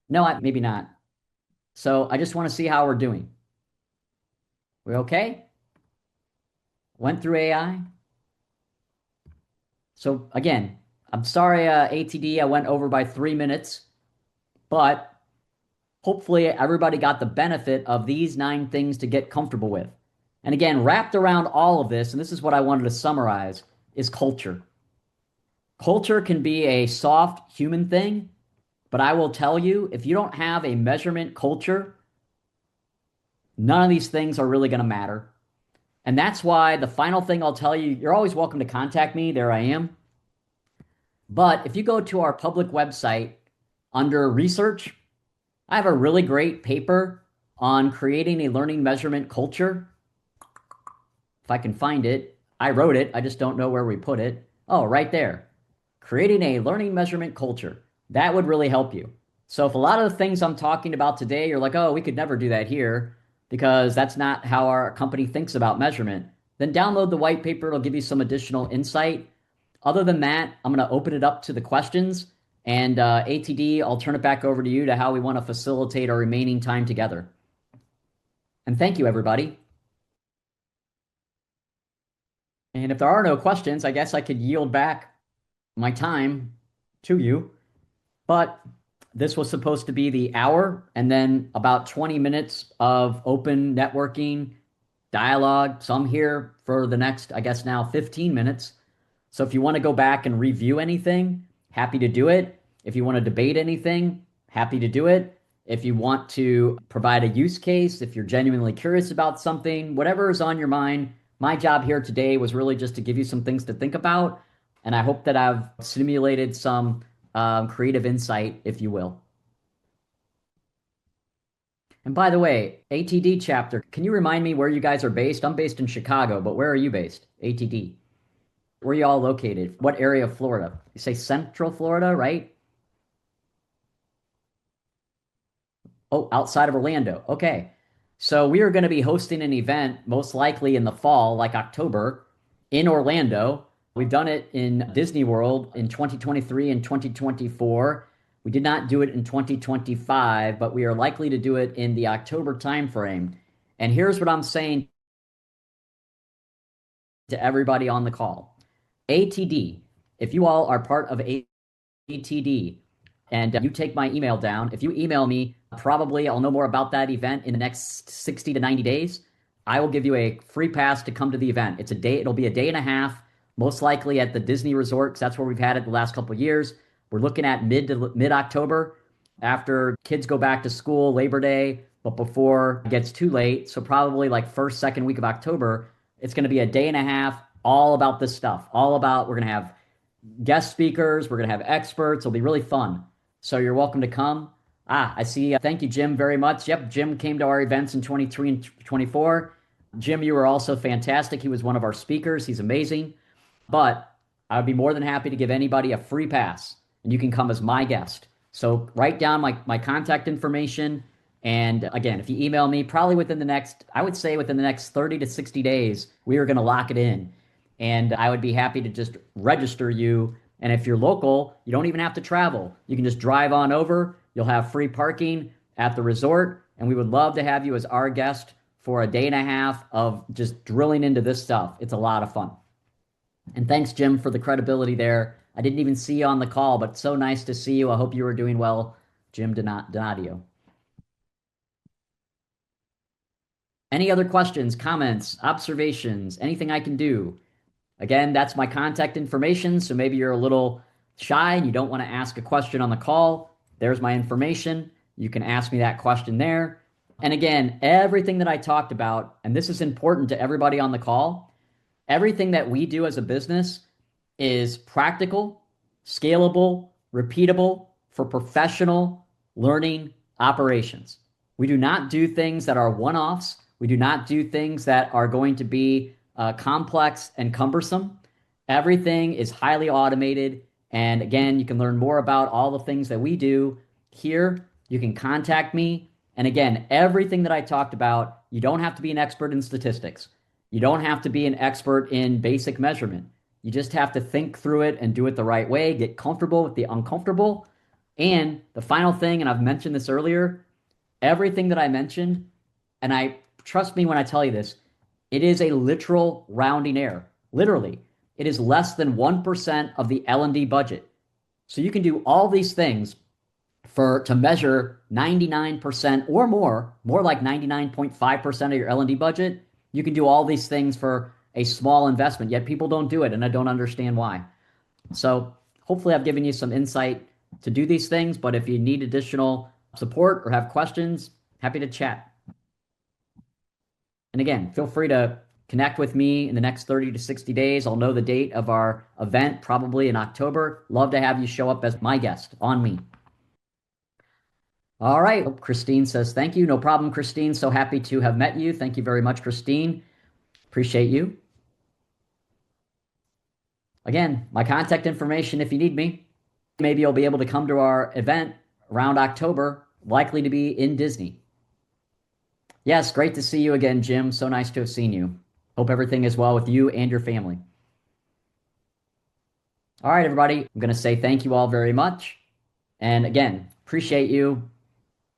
No, maybe not. So I just want to see how we're doing. We okay? Went through AI. So again, I'm sorry, ATD, I went over by 3 minutes, but hopefully everybody got the benefit of these 9 things to get comfortable with. And again, wrapped around all of this, and this is what I wanted to summarize, is culture. Culture can be a soft human thing, but I will tell you, if you don't have a measurement culture, none of these things are really going to matter. And that's why the final thing I'll tell you, you're always welcome to contact me. There I am. But if you go to our public website under research, I have a really great paper on creating a learning measurement culture. If I can find it, I wrote it. I just don't know where we put it. Oh, right there. Creating a learning measurement culture. That would really help you. So if a lot of the things I'm talking about today, you're like, oh, we could never do that here because that's not how our company thinks about measurement, then download the white paper. It'll give you some additional insight. Other than that, I'm going to open it up to the questions. And ATD, I'll turn it back over to you to how we want to facilitate our remaining time together. And thank you, everybody. And if there are no questions, I guess I could yield back my time to you. But this was supposed to be the hour and then about 20 minutes of open networking dialogue. So I'm here for the next, I guess now 15 minutes. So if you want to go back and review anything, happy to do it. If you want to debate anything, happy to do it. If you want to provide a use case, if you're genuinely curious about something, whatever is on your mind, my job here today was really just to give you some things to think about. And I hope that I've simulated some creative insight, if you will. And by the way, ATD chapter, can you remind me where you guys are based? I'm based in Chicago, but where are you based? ATD. Where are you all located? What area of Florida? You say Central Florida, right? Oh, outside of Orlando. Okay. So we are going to be hosting an event most likely in the fall, like October, in Orlando. We've done it in Disney World in 2023 and 2024. We did not do it in 2025, but we are likely to do it in the October timeframe. And here's what I'm saying to everybody on the call. ATD, if you all are part of ATD and you take my email down, if you email me, probably I'll know more about that event in the next 60 to 90 days. I will give you a free pass to come to the event. It's a day, it'll be a day and a half, most likely at the Disney Resort, because that's where we've had it the last couple of years. We're looking at mid-October after kids go back to school, Labor Day, but before it gets too late. So probably like first, second week of October, it's going to be a day and a half all about this stuff, all about, we're going to have guest speakers, we're going to have experts. It'll be really fun. So you're welcome to come. I see. Thank you, Jim, very much. Yep, Jim came to our events in 23 and 24. Jim, you were also fantastic. He was one of our speakers. He's amazing. But I would be more than happy to give anybody a free pass, and you can come as my guest. So write down my contact information. And again, if you email me, probably within the next, I would say within the next 30 to 60 days, we are going to lock it in. And I would be happy to just register you. And if you're local, you don't even have to travel. You can just drive on over. You'll have free parking at the resort. And we would love to have you as our guest for a day and a half of just drilling into this stuff. It's a lot of fun. And thanks, Jim, for the credibility there. I didn't even see you on the call, but so nice to see you. I hope you were doing well, Jim Donadio. Any other questions, comments, observations, anything I can do? Again, that's my contact information, so maybe you're a little shy and you don't want to ask a question on the call. There's my information. You can ask me that question there. And again, everything that I talked about, and this is important to everybody on the call, everything that we do as a business is practical, scalable, repeatable for professional learning operations. We do not do things that are one-offs. We do not do things that are going to be complex and cumbersome. Everything is highly automated. And again, you can learn more about all the things that we do here. You can contact me. And again, everything that I talked about, you don't have to be an expert in statistics. You don't have to be an expert in basic measurement. You just have to think through it and do it the right way, get comfortable with the uncomfortable. And the final thing, and I've mentioned this earlier, everything that I mentioned, and I trust me when I tell you this, it is a literal rounding error. Literally, it is less than 1% of the L&D budget. So you can do all these things to measure 99% or more like 99.5% of your L&D budget. You can do all these things for a small investment, yet people don't do it, and I don't understand why. So hopefully I've given you some insight to do these things, but if you need additional support or have questions, happy to chat. And again, feel free to connect with me in the next 30 to 60 days. I'll know the date of our event, probably in October. Love to have you show up as my guest on me. All right. Christine says, thank you. No problem, Christine. So happy to have met you. Thank you very much, Christine. Appreciate you. Again, my contact information if you need me. Maybe you'll be able to come to our event around October, likely to be in Disney. Yes, great to see you again, Jim. So nice to have seen you. Hope everything is well with you and your family. All right, everybody. I'm going to say thank you all very much. And again, appreciate you.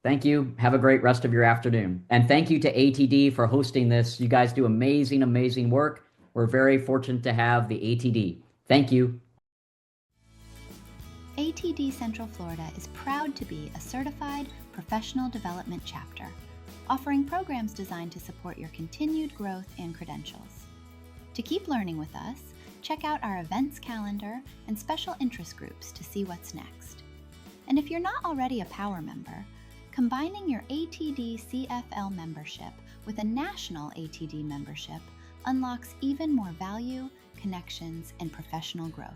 Thank you. Have a great rest of your afternoon. And thank you to ATD for hosting this. You guys do amazing, amazing work. We're very fortunate to have the ATD. Thank you. ATD Central Florida is proud to be a certified professional development chapter, offering programs designed to support your continued growth and credentials. To keep learning with us, check out our events calendar and special interest groups to see what's next. And if you're not already a Power member, combining your ATDCFL membership with a national ATD membership unlocks even more value, connections, and professional growth.